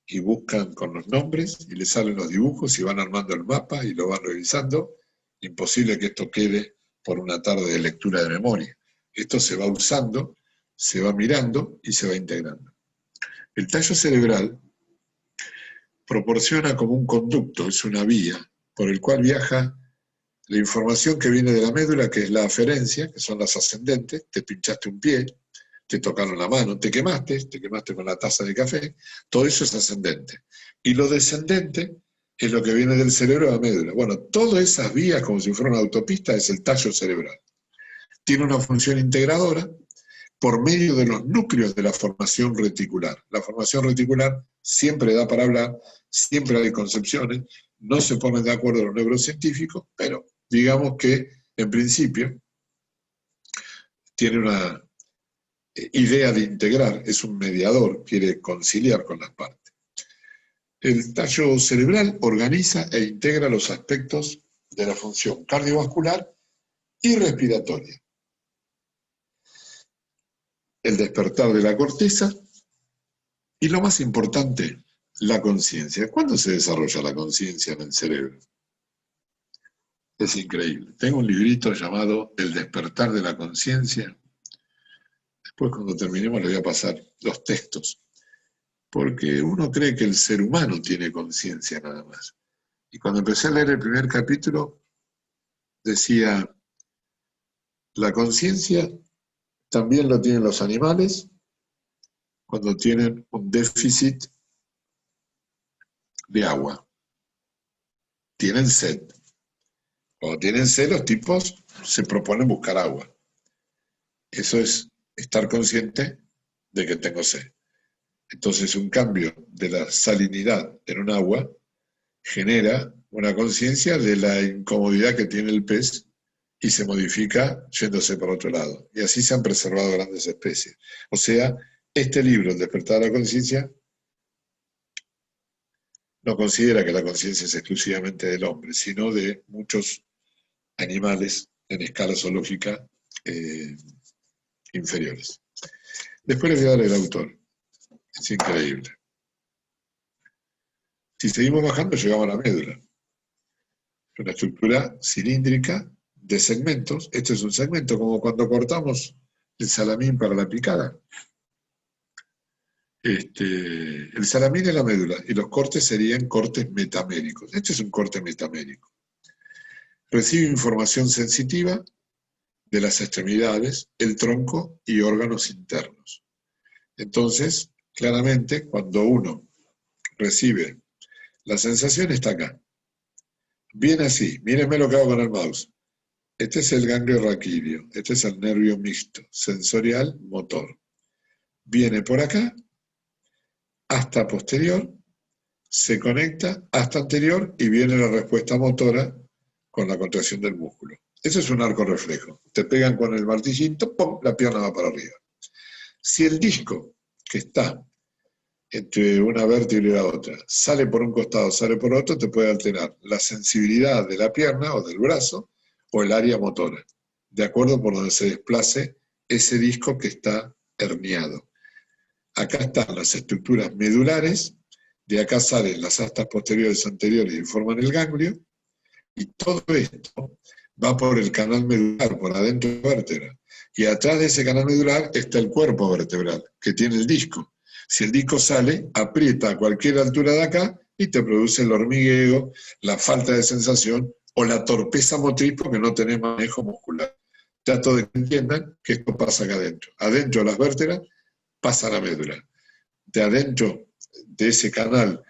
y buscan con los nombres y les salen los dibujos y van armando el mapa y lo van revisando. Imposible que esto quede por una tarde de lectura de memoria. Esto se va usando, se va mirando y se va integrando. El tallo cerebral proporciona como un conducto, es una vía, por el cual viaja la información que viene de la médula, que es la aferencia, que son las ascendentes, te pinchaste un pie, te tocaron la mano, te quemaste con la taza de café, todo eso es ascendente. Y lo descendente es lo que viene del cerebro a la médula. Bueno, todas esas vías, como si fuera una autopista, es el tallo cerebral. Tiene una función integradora por medio de los núcleos de la formación reticular. La formación reticular siempre da para hablar, siempre hay concepciones, no se ponen de acuerdo los neurocientíficos, pero digamos que en principio tiene una idea de integrar, es un mediador, quiere conciliar con las partes. El tallo cerebral organiza e integra los aspectos de la función cardiovascular y respiratoria. El despertar de la corteza y, lo más importante, la conciencia. ¿Cuándo se desarrolla la conciencia en el cerebro? Es increíble. Tengo un librito llamado El despertar de la conciencia. Después, cuando terminemos, le voy a pasar los textos. Porque uno cree que el ser humano tiene conciencia nada más. Y cuando empecé a leer el primer capítulo, decía, la conciencia también lo tienen los animales cuando tienen un déficit de agua. Tienen sed. Cuando tienen sed, los tipos se proponen buscar agua. Eso es estar consciente de que tengo sed. Entonces, un cambio de la salinidad en un agua genera una conciencia de la incomodidad que tiene el pez y se modifica yéndose por otro lado. Y así se han preservado grandes especies. O sea, este libro, El despertar de la conciencia, no considera que la conciencia es exclusivamente del hombre, sino de muchos animales en escala zoológica inferiores. Después les voy a dar el autor. Es increíble. Si seguimos bajando, llegamos a la médula. Una estructura cilíndrica de segmentos. Este es un segmento, como cuando cortamos el salamín para la picada. El salamín es la médula y los cortes serían cortes metaméricos. Este es un corte metamérico. Recibe información sensitiva de las extremidades, el tronco y órganos internos. Entonces, claramente, cuando uno recibe la sensación, está acá. Viene así, mírenme lo que hago con el mouse. Este es el ganglio raquídeo, este es el nervio mixto, sensorial, motor. Viene por acá, hasta posterior, se conecta hasta anterior y viene la respuesta motora con la contracción del músculo. Eso es un arco reflejo. Te pegan con el martillito, ¡pum!, la pierna va para arriba. Si el disco que está entre una vértebra y la otra sale por un costado, sale por otro, te puede alterar la sensibilidad de la pierna o del brazo o el área motora, de acuerdo por donde se desplace ese disco que está herniado. Acá están las estructuras medulares, de acá salen las astas posteriores y anteriores y forman el ganglio, y todo esto va por el canal medular, por adentro de la vértebra. Y atrás de ese canal medular está el cuerpo vertebral, que tiene el disco. Si el disco sale, aprieta a cualquier altura de acá y te produce el hormigueo, la falta de sensación o la torpeza motriz porque no tenés manejo muscular. Trato de que entiendan que esto pasa acá adentro. Adentro de las vértebras pasa la médula. De adentro de ese canal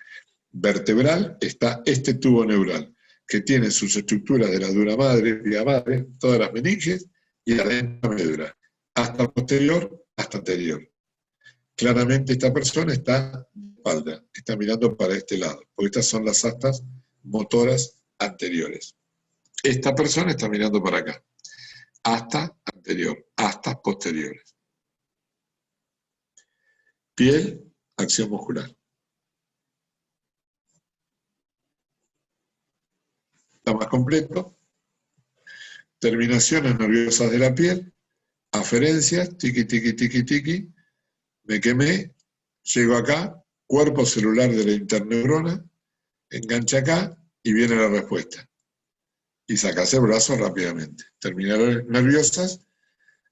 vertebral está este tubo neural, que tiene sus estructuras de la dura madre, vía madre, todas las meninges, y adentro la médula, hasta posterior, hasta anterior. Claramente esta persona está de espalda, está mirando para este lado, porque estas son las astas motoras anteriores. Esta persona está mirando para acá, hasta anterior, astas posteriores. Piel, acción muscular. Está más completo. Terminaciones nerviosas de la piel, aferencias, tiqui, tiqui, tiqui, tiqui, me quemé, llego acá, cuerpo celular de la interneurona, engancha acá y viene la respuesta. Y sacás el brazo rápidamente. Terminales nerviosas,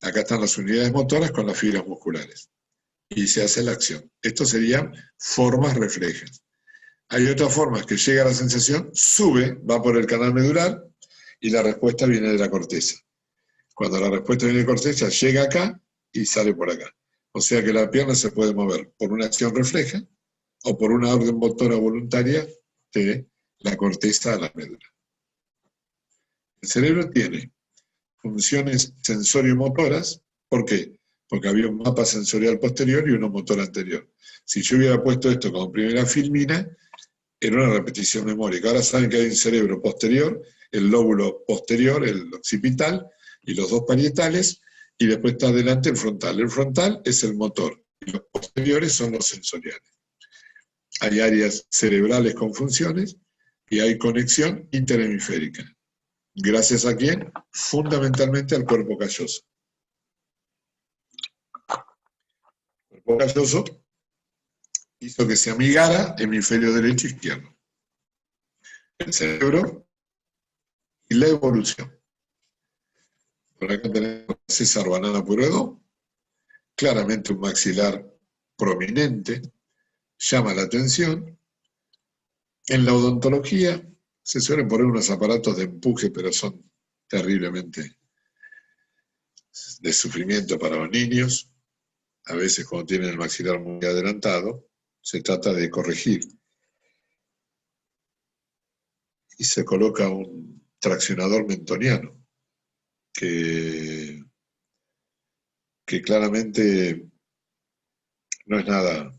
acá están las unidades motoras con las fibras musculares. Y se hace la acción. Esto serían formas reflejas. Hay otras formas que llega la sensación, sube, va por el canal medular y la respuesta viene de la corteza. Cuando la respuesta viene de la corteza, llega acá y sale por acá. O sea que la pierna se puede mover por una acción refleja o por una orden motora voluntaria de la corteza a la médula. El cerebro tiene funciones sensorio-motoras. ¿Por qué? Porque había un mapa sensorial posterior y uno motor anterior. Si yo hubiera puesto esto como primera filmina, era una repetición memórica. Ahora saben que hay un cerebro posterior, el lóbulo posterior, el occipital, y los dos parietales, y después está adelante el frontal. El frontal es el motor, y los posteriores son los sensoriales. Hay áreas cerebrales con funciones, y hay conexión interhemisférica. ¿Gracias a quién? Fundamentalmente al cuerpo calloso. El cuerpo calloso hizo que se amigara hemisferio derecho e izquierdo. El cerebro y la evolución. Por acá tenemos a César Banana Pueyrredón, claramente un maxilar prominente, llama la atención. En la odontología se suelen poner unos aparatos de empuje, pero son terriblemente de sufrimiento para los niños. A veces cuando tienen el maxilar muy adelantado, se trata de corregir. Y se coloca un traccionador mentoniano, que claramente no es nada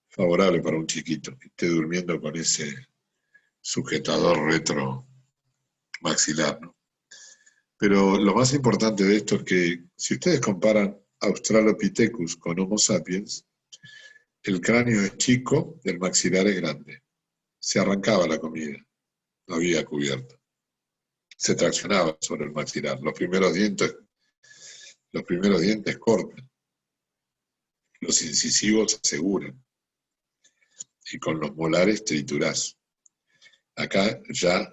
favorable para un chiquito que esté durmiendo con ese sujetador retro maxilar, ¿no? Pero lo más importante de esto es que si ustedes comparan Australopithecus con Homo sapiens, el cráneo es chico, el maxilar es grande. Se arrancaba la comida, no había cubierto. Se traccionaba sobre el maxilar. Los primeros dientes cortan, los incisivos aseguran, y con los molares triturás. Acá ya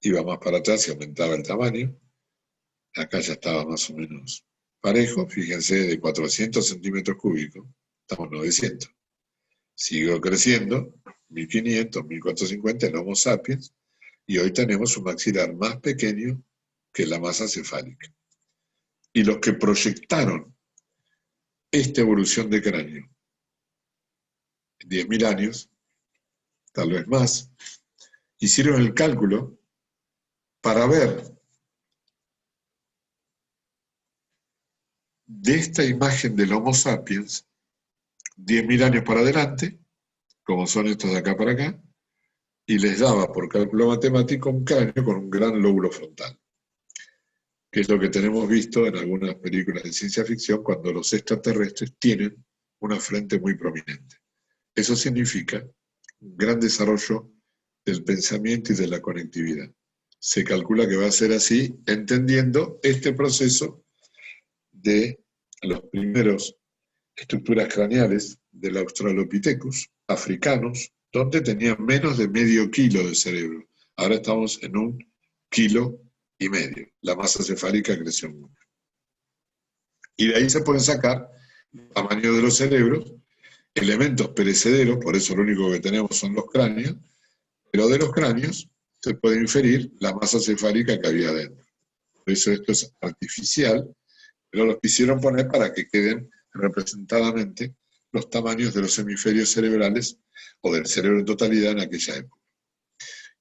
iba más para atrás y aumentaba el tamaño. Acá ya estaba más o menos parejo, fíjense, de 400 centímetros cúbicos, estamos 900. Siguió creciendo, 1500, 1450 en Homo sapiens, y hoy tenemos un maxilar más pequeño que la masa cefálica. Y los que proyectaron esta evolución de cráneo, 10.000 años, tal vez más, hicieron el cálculo para ver de esta imagen del Homo sapiens 10.000 años para adelante, como son estos de acá para acá, y les daba por cálculo matemático un cráneo con un gran lóbulo frontal, que es lo que tenemos visto en algunas películas de ciencia ficción cuando los extraterrestres tienen una frente muy prominente. Eso significa un gran desarrollo del pensamiento y de la conectividad. Se calcula que va a ser así, entendiendo este proceso de los primeros estructuras craneales del Australopithecus, africanos, donde tenían menos de medio kilo de cerebro. Ahora estamos en 1,5 kilos. La masa cefálica creció mucho. Y de ahí se pueden sacar el tamaño de los cerebros, elementos perecederos, por eso lo único que tenemos son los cráneos, pero de los cráneos se puede inferir la masa cefálica que había dentro. Por eso esto es artificial, pero lo quisieron poner para que queden representadamente los tamaños de los hemisferios cerebrales o del cerebro en totalidad en aquella época.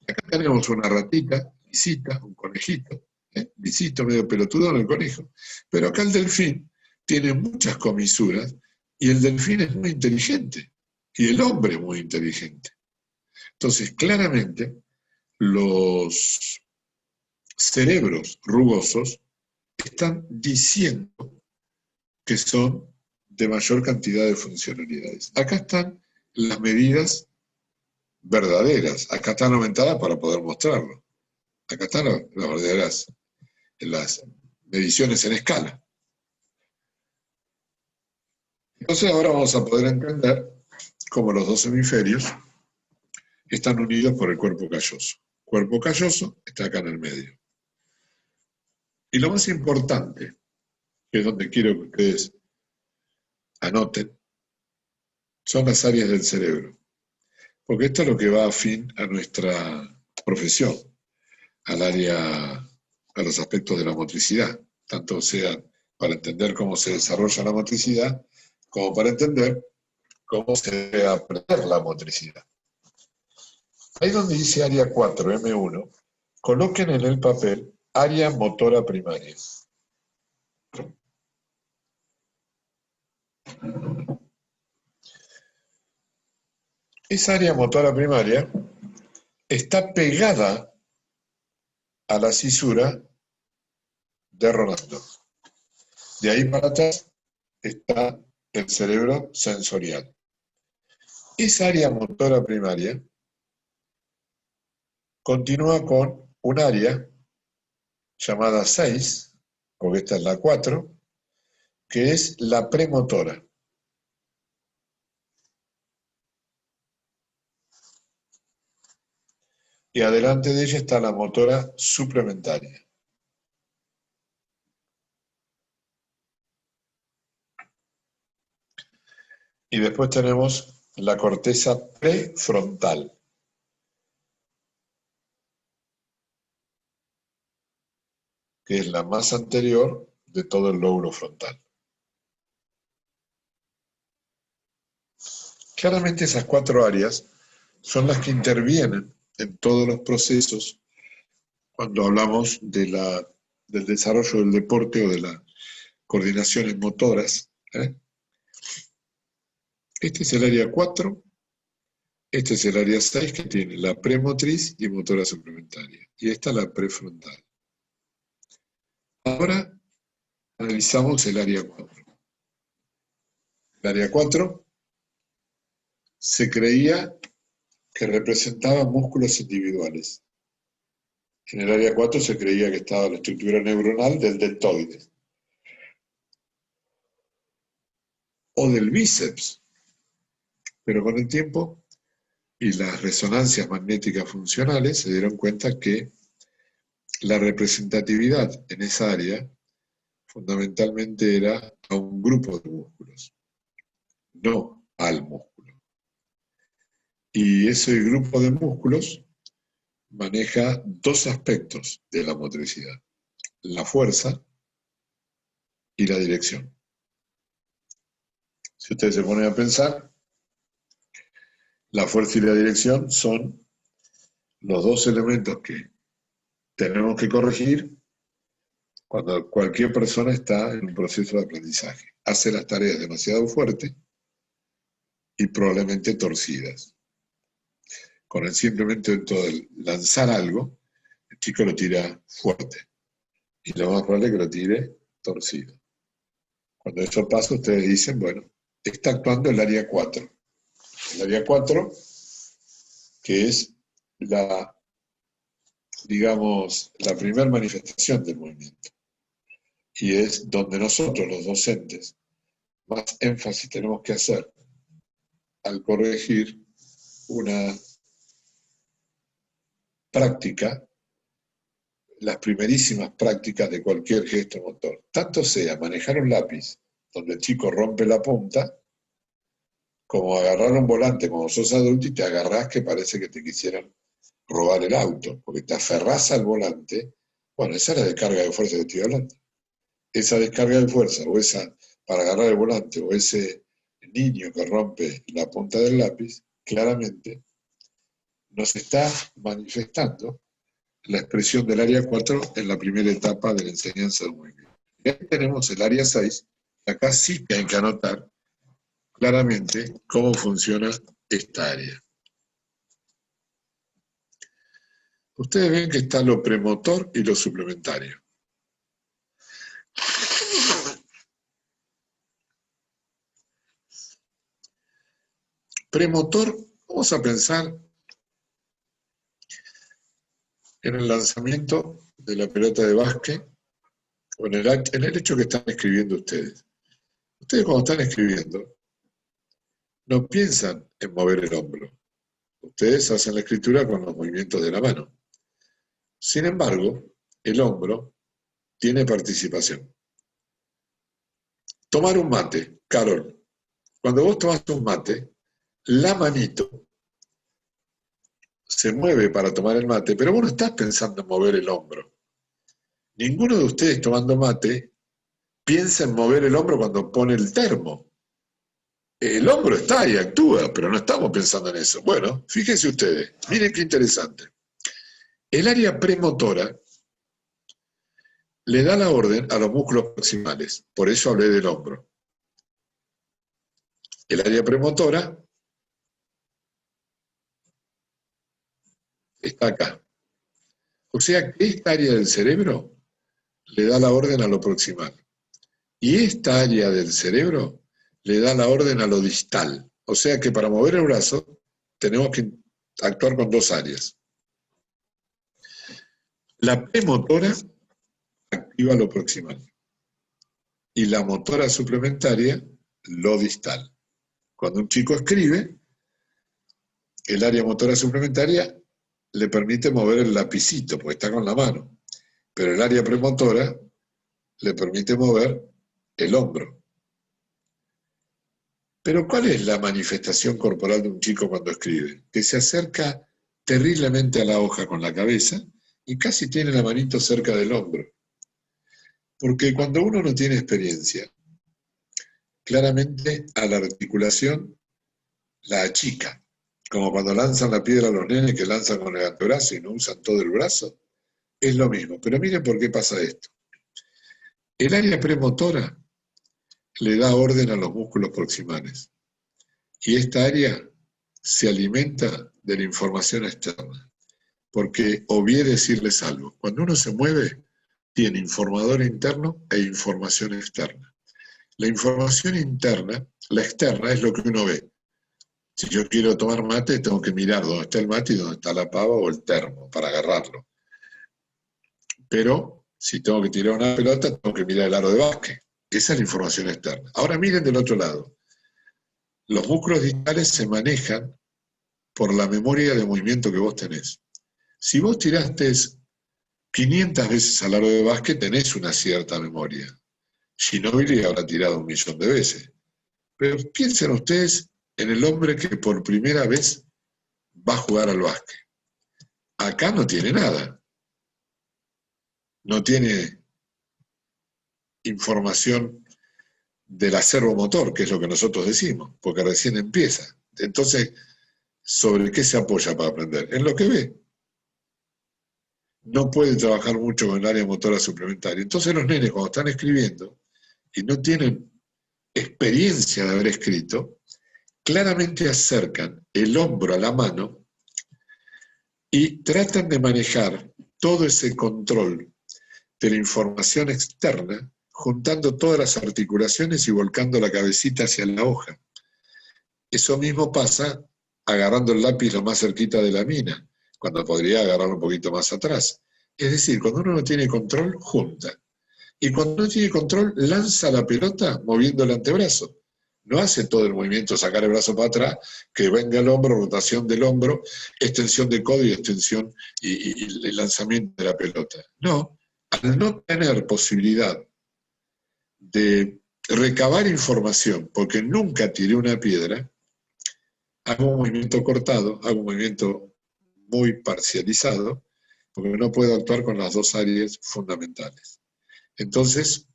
Y acá tenemos una ratita, lisita, un conejito, lisito, medio pelotudo en el conejo, pero acá el delfín tiene muchas comisuras y el delfín es muy inteligente y el hombre es muy inteligente. Entonces, claramente, los cerebros rugosos están diciendo que son de mayor cantidad de funcionalidades. Acá están las medidas verdaderas, acá están aumentadas para poder mostrarlo. Acá están las verdaderas, las mediciones en escala. Entonces ahora vamos a poder entender cómo los dos hemisferios están unidos por el cuerpo calloso. Cuerpo calloso está acá en el medio. Y lo más importante, que es donde quiero que ustedes anoten, son las áreas del cerebro. Porque esto es lo que va afín a nuestra profesión, al área, a los aspectos de la motricidad, tanto sea para entender cómo se desarrolla la motricidad, como para entender cómo se debe aprender la motricidad. Ahí donde dice área 4, M1, coloquen en el papel área motora primaria. Esa área motora primaria está pegada a la cisura de Ronaldo. De ahí para atrás está el cerebro sensorial. Esa área motora primaria continúa con un área llamada 6, porque esta es la 4, que es la premotora. Y adelante de ella está la motora suplementaria. Y después tenemos la corteza prefrontal, que es la más anterior de todo el lóbulo frontal. Claramente esas 4 áreas son las que intervienen en todos los procesos cuando hablamos de del desarrollo del deporte o de las coordinaciones motoras. Este es el área 4, este es el área 6 que tiene la premotriz y motora suplementaria. Y esta es la prefrontal. Ahora analizamos el área 4. El área 4 se creía que representaba músculos individuales. En el área 4 se creía que estaba la estructura neuronal del deltoide o del bíceps, pero con el tiempo y las resonancias magnéticas funcionales se dieron cuenta que la representatividad en esa área fundamentalmente era a un grupo de músculos, no al músculo. Y ese grupo de músculos maneja 2 aspectos de la motricidad: la fuerza y la dirección. Si ustedes se ponen a pensar, la fuerza y la dirección son los 2 elementos que tenemos que corregir cuando cualquier persona está en un proceso de aprendizaje. Hace las tareas demasiado fuertes y probablemente torcidas. Con el simplemente de lanzar algo, el chico lo tira fuerte. Y lo más probable es que lo tire torcido. Cuando eso pasa, ustedes dicen, bueno, está actuando el área 4. El área 4, que es digamos, la primera manifestación del movimiento. Y es donde nosotros, los docentes, más énfasis tenemos que hacer al corregir una práctica, las primerísimas prácticas de cualquier gesto motor. Tanto sea manejar un lápiz, donde el chico rompe la punta, como agarrar un volante cuando sos adulto y te agarrás que parece que te quisieran robar el auto, porque te aferrás al volante. Bueno, esa es la descarga de fuerza que estoy hablando. Esa descarga de fuerza, o esa para agarrar el volante, o ese niño que rompe la punta del lápiz, claramente nos está manifestando la expresión del área 4 en la primera etapa de la enseñanza del movimiento. Y ahí tenemos el área 6, y acá sí que hay que anotar claramente cómo funciona esta área. Ustedes ven que está lo premotor y lo suplementario. Premotor, vamos a pensar en el lanzamiento de la pelota de básquet o en el hecho que están escribiendo ustedes. Ustedes cuando están escribiendo no piensan en mover el hombro. Ustedes hacen la escritura con los movimientos de la mano. Sin embargo, el hombro tiene participación. Tomar un mate, Carol. Cuando vos tomás un mate, la manito se mueve para tomar el mate, pero vos no estás pensando en mover el hombro. Ninguno de ustedes tomando mate piensa en mover el hombro cuando pone el termo. El hombro está y actúa, pero no estamos pensando en eso. Bueno, fíjense ustedes, miren qué interesante. El área premotora le da la orden a los músculos proximales, por eso hablé del hombro. El área premotora está acá. O sea que esta área del cerebro le da la orden a lo proximal. Y esta área del cerebro le da la orden a lo distal. O sea que para mover el brazo tenemos que actuar con dos áreas. La premotora activa lo proximal y la motora suplementaria lo distal. Cuando un chico escribe, el área motora suplementaria le permite mover el lapicito, porque está con la mano, pero el área premotora le permite mover el hombro. Pero ¿cuál es la manifestación corporal de un chico cuando escribe? Que se acerca terriblemente a la hoja con la cabeza y casi tiene la manito cerca del hombro. Porque cuando uno no tiene experiencia, claramente a la articulación la achica. Como cuando lanzan la piedra a los nenes que lanzan con el antebrazo y no usan todo el brazo. Es lo mismo. Pero miren por qué pasa esto. El área premotora le da orden a los músculos proximales. Y esta área se alimenta de la información externa. Porque obvié decirles algo. Cuando uno se mueve, tiene informador interno e información externa. La información interna, la externa, es lo que uno ve. Si yo quiero tomar mate, tengo que mirar dónde está el mate y dónde está la pava o el termo para agarrarlo. Pero si tengo que tirar una pelota, tengo que mirar el aro de básquet. Esa es la información externa. Ahora miren del otro lado. Los músculos distales se manejan por la memoria de movimiento que vos tenés. Si vos tiraste 500 veces al aro de básquet, tenés una cierta memoria. Ginóbili habrá tirado 1.000.000 de veces. Pero piensen ustedes en el hombre que por primera vez va a jugar al básquet. Acá no tiene nada. No tiene información del acervo motor, que es lo que nosotros decimos, porque recién empieza. Entonces, ¿sobre qué se apoya para aprender? En lo que ve. No puede trabajar mucho con el área motora suplementaria. Entonces los nenes, cuando están escribiendo y no tienen experiencia de haber escrito, claramente acercan el hombro a la mano y tratan de manejar todo ese control de la información externa, juntando todas las articulaciones y volcando la cabecita hacia la hoja. Eso mismo pasa agarrando el lápiz lo más cerquita de la mina, cuando podría agarrarlo un poquito más atrás. Es decir, cuando uno no tiene control, junta. Y cuando no tiene control, lanza la pelota moviendo el antebrazo. No hace todo el movimiento, sacar el brazo para atrás, que venga el hombro, rotación del hombro, extensión de codo y extensión y el lanzamiento de la pelota. No, al no tener posibilidad de recabar información, porque nunca tiré una piedra, hago un movimiento cortado, hago un movimiento muy parcializado, porque no puedo actuar con las dos áreas fundamentales. Entonces,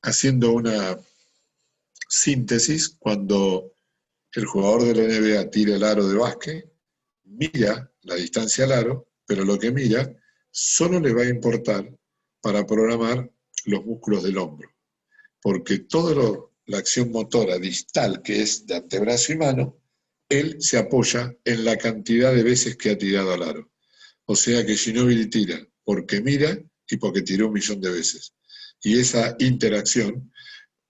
haciendo una síntesis, cuando el jugador de la NBA tira el aro de básquet, mira la distancia al aro, pero lo que mira solo le va a importar para programar los músculos del hombro, porque toda la acción motora distal, que es de antebrazo y mano, él se apoya en la cantidad de veces que ha tirado al aro. O sea que Ginóbili tira porque mira y porque tiró 1.000.000 de veces. Y esa interacción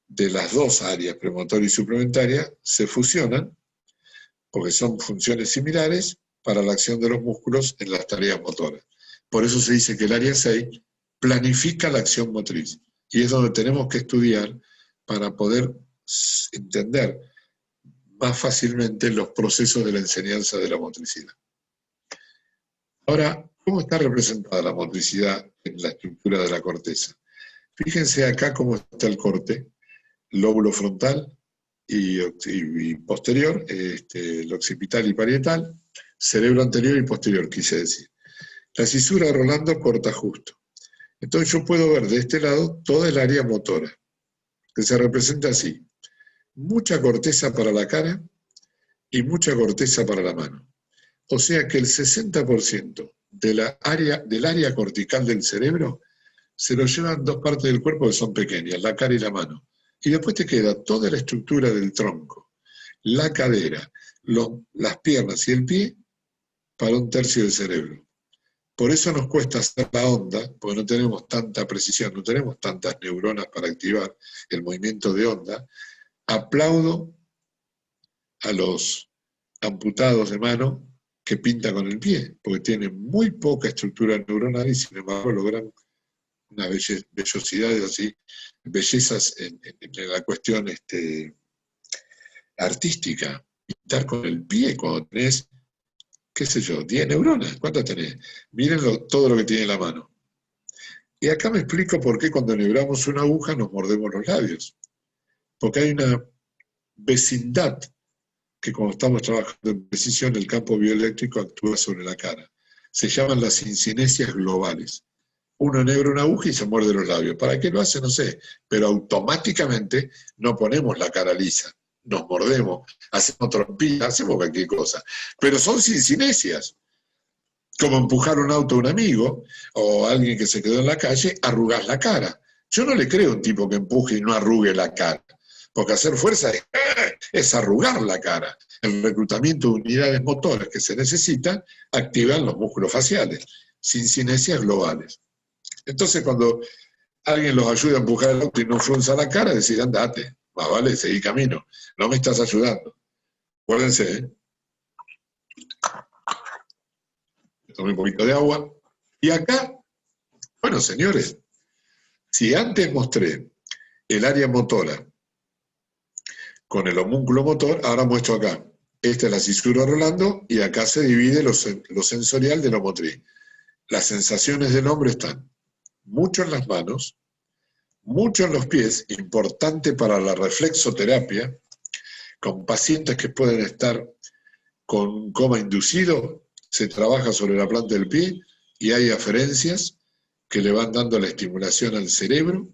de las dos áreas, premotora y suplementaria, se fusionan porque son funciones similares para la acción de los músculos en las tareas motoras. Por eso se dice que el área 6 planifica la acción motriz, y es donde tenemos que estudiar para poder entender más fácilmente los procesos de la enseñanza de la motricidad. Ahora, ¿cómo está representada la motricidad en la estructura de la corteza? Fíjense acá cómo está el corte, lóbulo frontal y posterior, el occipital y parietal, cerebro anterior y posterior, quise decir. La cisura de Rolando corta justo. Entonces yo puedo ver de este lado toda el área motora, que se representa así: mucha corteza para la cara y mucha corteza para la mano. O sea que el 60% del área cortical del cerebro se lo llevan dos partes del cuerpo que son pequeñas, la cara y la mano. Y después te queda toda la estructura del tronco, la cadera, las piernas y el pie para un tercio del cerebro. Por eso nos cuesta hacer la onda, porque no tenemos tanta precisión, no tenemos tantas neuronas para activar el movimiento de onda. Aplaudo a los amputados de mano que pintan con el pie, porque tienen muy poca estructura neuronal y sin embargo logran unas vellosidades así, bellezas en la cuestión artística. Pintar con el pie cuando tenés, qué sé yo, 10 neuronas, ¿cuántas tenés? Miren todo lo que tiene en la mano. Y acá me explico por qué cuando enhebramos una aguja nos mordemos los labios. Porque hay una vecindad que cuando estamos trabajando en precisión, el campo bioeléctrico actúa sobre la cara. Se llaman las incinesias globales. Uno enhebra una aguja y se muerde los labios. ¿Para qué lo hace? No sé. Pero automáticamente no ponemos la cara lisa. Nos mordemos, hacemos trompillas, hacemos cualquier cosa. Pero son incinesias. Como empujar un auto a un amigo o a alguien que se quedó en la calle, arrugás la cara. Yo no le creo a un tipo que empuje y no arrugue la cara. Porque hacer fuerza es arrugar la cara. El reclutamiento de unidades motoras que se necesitan activan los músculos faciales, cinesias globales. Entonces, cuando alguien los ayuda a empujar el auto y no frunza la cara, decir, andate, más vale, seguí camino, no me estás ayudando. Acuérdense, ¿eh? Tomé un poquito de agua. Y acá, bueno, señores, si antes mostré el área motora con el homúnculo motor, ahora muestro acá. Esta es la cisura Rolando y acá se divide lo sensorial de lo motriz. Las sensaciones del hombre están mucho en las manos, mucho en los pies, importante para la reflexoterapia, con pacientes que pueden estar con coma inducido, se trabaja sobre la planta del pie y hay aferencias que le van dando la estimulación al cerebro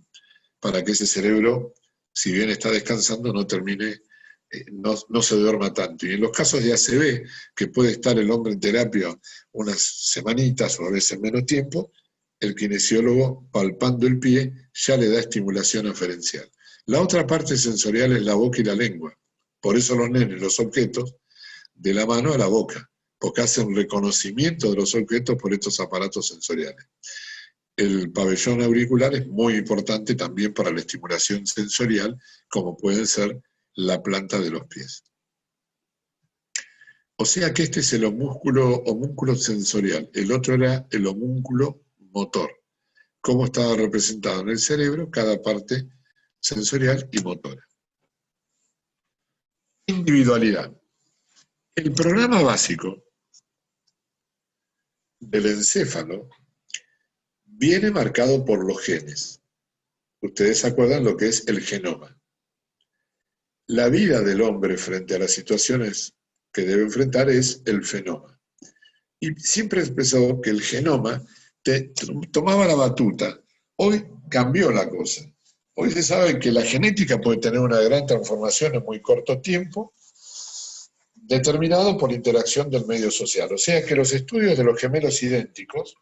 para que ese cerebro, si bien está descansando, no termine, no se duerma tanto. Y en los casos de ACV, que puede estar el hombre en terapia unas semanitas o a veces menos tiempo, el kinesiólogo, palpando el pie, ya le da estimulación aferencial. La otra parte sensorial es la boca y la lengua. Por eso los nenes, los objetos, de la mano a la boca, porque hacen un reconocimiento de los objetos por estos aparatos sensoriales. El pabellón auricular es muy importante también para la estimulación sensorial, como puede ser la planta de los pies. O sea que este es el homúnculo sensorial, el otro era el homúnculo motor. Cómo estaba representado en el cerebro cada parte sensorial y motora. Individualidad. El programa básico del encéfalo viene marcado por los genes. Ustedes se acuerdan lo que es el genoma. La vida del hombre frente a las situaciones que debe enfrentar es el fenoma. Y siempre expresó que el genoma tomaba la batuta. Hoy cambió la cosa. Hoy se sabe que la genética puede tener una gran transformación en muy corto tiempo, determinado por interacción del medio social. O sea que los estudios de los gemelos idénticos,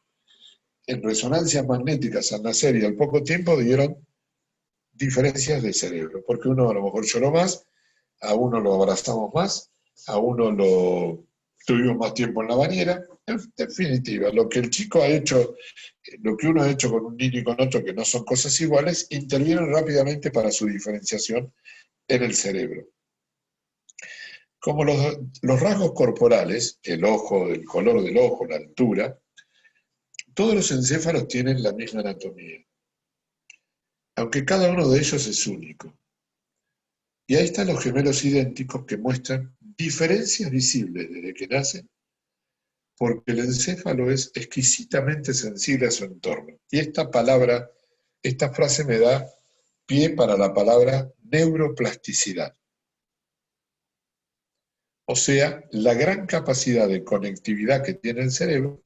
en resonancias magnéticas al nacer y al poco tiempo, dieron diferencias de cerebro, porque uno a lo mejor lloró más, a uno lo abrazamos más, a uno lo tuvimos más tiempo en la bañera. En definitiva, lo que el chico ha hecho, lo que uno ha hecho con un niño y con otro, que no son cosas iguales, intervienen rápidamente para su diferenciación en el cerebro. Como los rasgos corporales, el ojo, el color del ojo, la altura, todos los encéfalos tienen la misma anatomía, aunque cada uno de ellos es único. Y ahí están los gemelos idénticos que muestran diferencias visibles desde que nacen, porque el encéfalo es exquisitamente sensible a su entorno. Y esta frase me da pie para la palabra neuroplasticidad. O sea, la gran capacidad de conectividad que tiene el cerebro,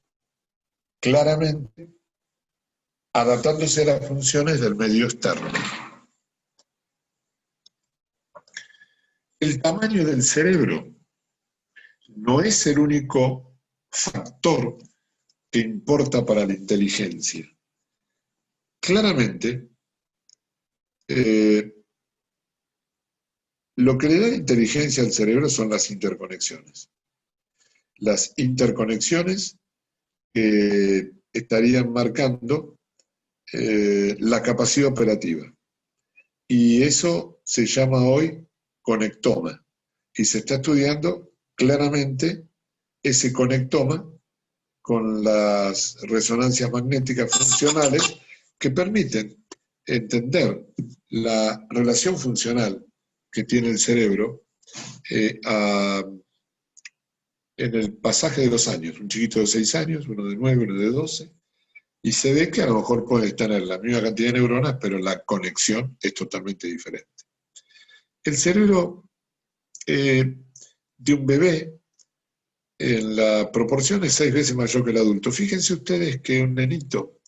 claramente adaptándose a las funciones del medio externo. El tamaño del cerebro no es el único factor que importa para la inteligencia. Claramente, lo que le da inteligencia al cerebro son las interconexiones. Las interconexiones que estarían marcando la capacidad operativa. Y eso se llama hoy conectoma. Y se está estudiando claramente ese conectoma con las resonancias magnéticas funcionales que permiten entender la relación funcional que tiene el cerebro en el pasaje de los años. Un chiquito de 6 años, uno de 9, uno de 12, y se ve que a lo mejor pueden estar en la misma cantidad de neuronas, pero la conexión es totalmente diferente. El cerebro de un bebé en la proporción es 6 veces mayor que el adulto. Fíjense ustedes que un nenito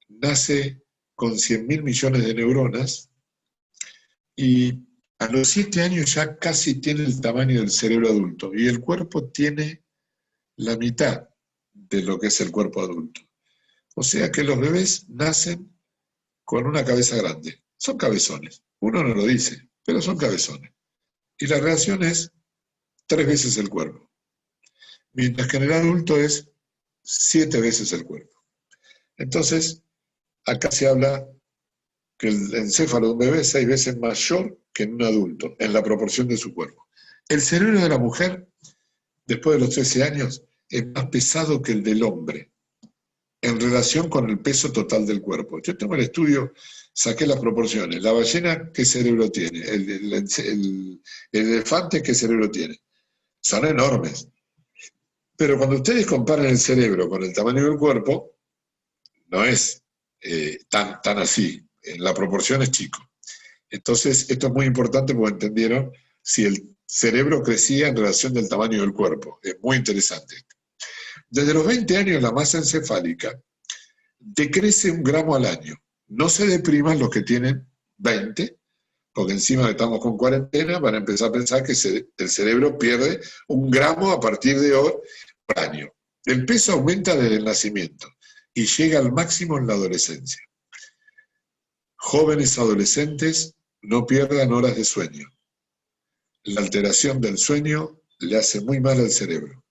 nace con 100.000 millones de neuronas y a los 7 años ya casi tiene el tamaño del cerebro adulto y el cuerpo tiene la mitad de lo que es el cuerpo adulto. O sea que los bebés nacen con una cabeza grande. Son cabezones. Uno no lo dice, pero son cabezones. Y la reacción es 3 veces el cuerpo. Mientras que en el adulto es 7 veces el cuerpo. Entonces, acá se habla que el encéfalo de un bebé es 6 veces mayor que en un adulto, en la proporción de su cuerpo. El cerebro de la mujer, después de los 13 años, es más pesado que el del hombre, en relación con el peso total del cuerpo. Yo tengo el estudio, saqué las proporciones. La ballena, ¿qué cerebro tiene? El elefante, ¿qué cerebro tiene? Son enormes. Pero cuando ustedes comparan el cerebro con el tamaño del cuerpo, no es tan así. La proporción es chico. Entonces, esto es muy importante porque entendieron si el cerebro crecía en relación del tamaño del cuerpo. Es muy interesante. Desde los 20 años la masa encefálica decrece 1 gramo al año. No se depriman los que tienen 20, porque encima estamos con cuarentena, van a empezar a pensar que el cerebro pierde 1 gramo a partir de hoy por año. El peso aumenta desde el nacimiento y llega al máximo en la adolescencia. Jóvenes adolescentes, no pierdan horas de sueño. La alteración del sueño le hace muy mal al cerebro.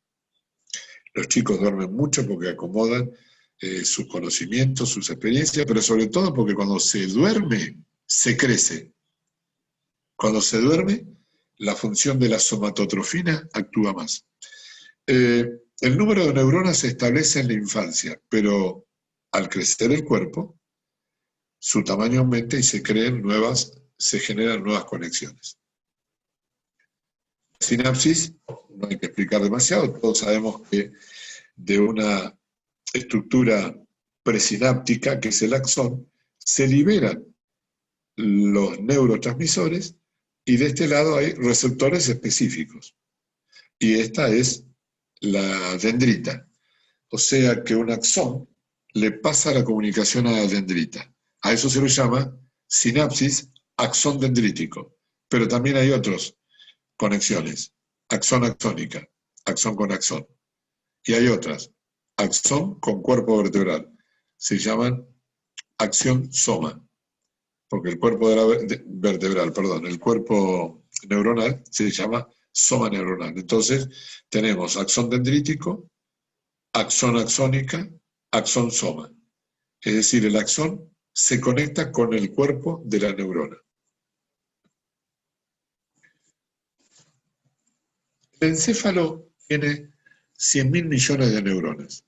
Los chicos duermen mucho porque acomodan sus conocimientos, sus experiencias, pero sobre todo porque cuando se duerme, se crece. Cuando se duerme, la función de la somatotrofina actúa más. El número de neuronas se establece en la infancia, pero al crecer el cuerpo, su tamaño aumenta y se generan nuevas conexiones. Sinapsis, no hay que explicar demasiado, todos sabemos que de una estructura presináptica, que es el axón, se liberan los neurotransmisores y de este lado hay receptores específicos. Y esta es la dendrita. O sea que un axón le pasa la comunicación a la dendrita. A eso se lo llama sinapsis axón dendrítico. Pero también hay otras conexiones. Axón axónica, axón con axón. Y hay otras. Axón con cuerpo vertebral. Se llaman acción soma. Porque el cuerpo vertebral, el cuerpo neuronal se llama soma neuronal. Entonces, tenemos axón dendrítico, axón axónica, axón soma. Es decir, el axón se conecta con el cuerpo de la neurona. El encéfalo tiene 100.000 millones de neuronas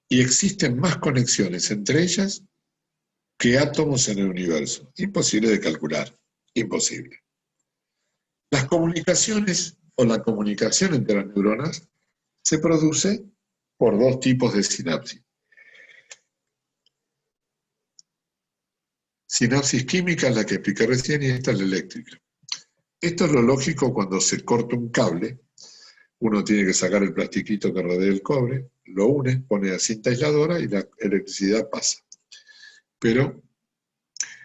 y existen más conexiones entre ellas que átomos en el universo. Imposible de calcular, imposible. Las comunicaciones o la comunicación entre las neuronas se produce por dos tipos de sinapsis. Sinapsis química, la que expliqué recién, y esta es la eléctrica. Esto es lo lógico cuando se corta un cable. Uno tiene que sacar el plastiquito que rodea el cobre, lo une, pone la cinta aisladora y la electricidad pasa. Pero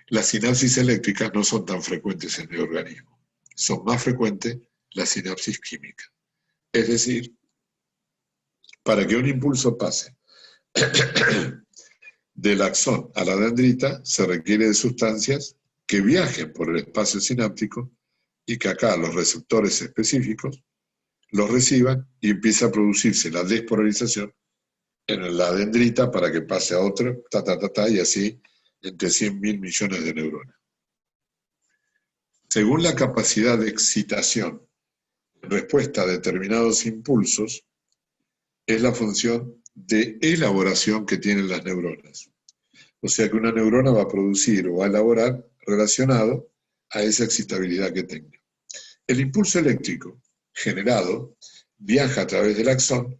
las sinapsis eléctricas no son tan frecuentes en el organismo. Son más frecuentes las sinapsis químicas. Es decir, para que un impulso pase del axón a la dendrita, se requiere de sustancias que viajen por el espacio sináptico y que acá los receptores específicos los reciban y empieza a producirse la despolarización en la dendrita para que pase a otro, y así entre 100.000 millones de neuronas. Según la capacidad de excitación en respuesta a determinados impulsos, es la función de elaboración que tienen las neuronas. O sea que una neurona va a producir o va a elaborar relacionado a esa excitabilidad que tenga. El impulso eléctrico generado viaja a través del axón,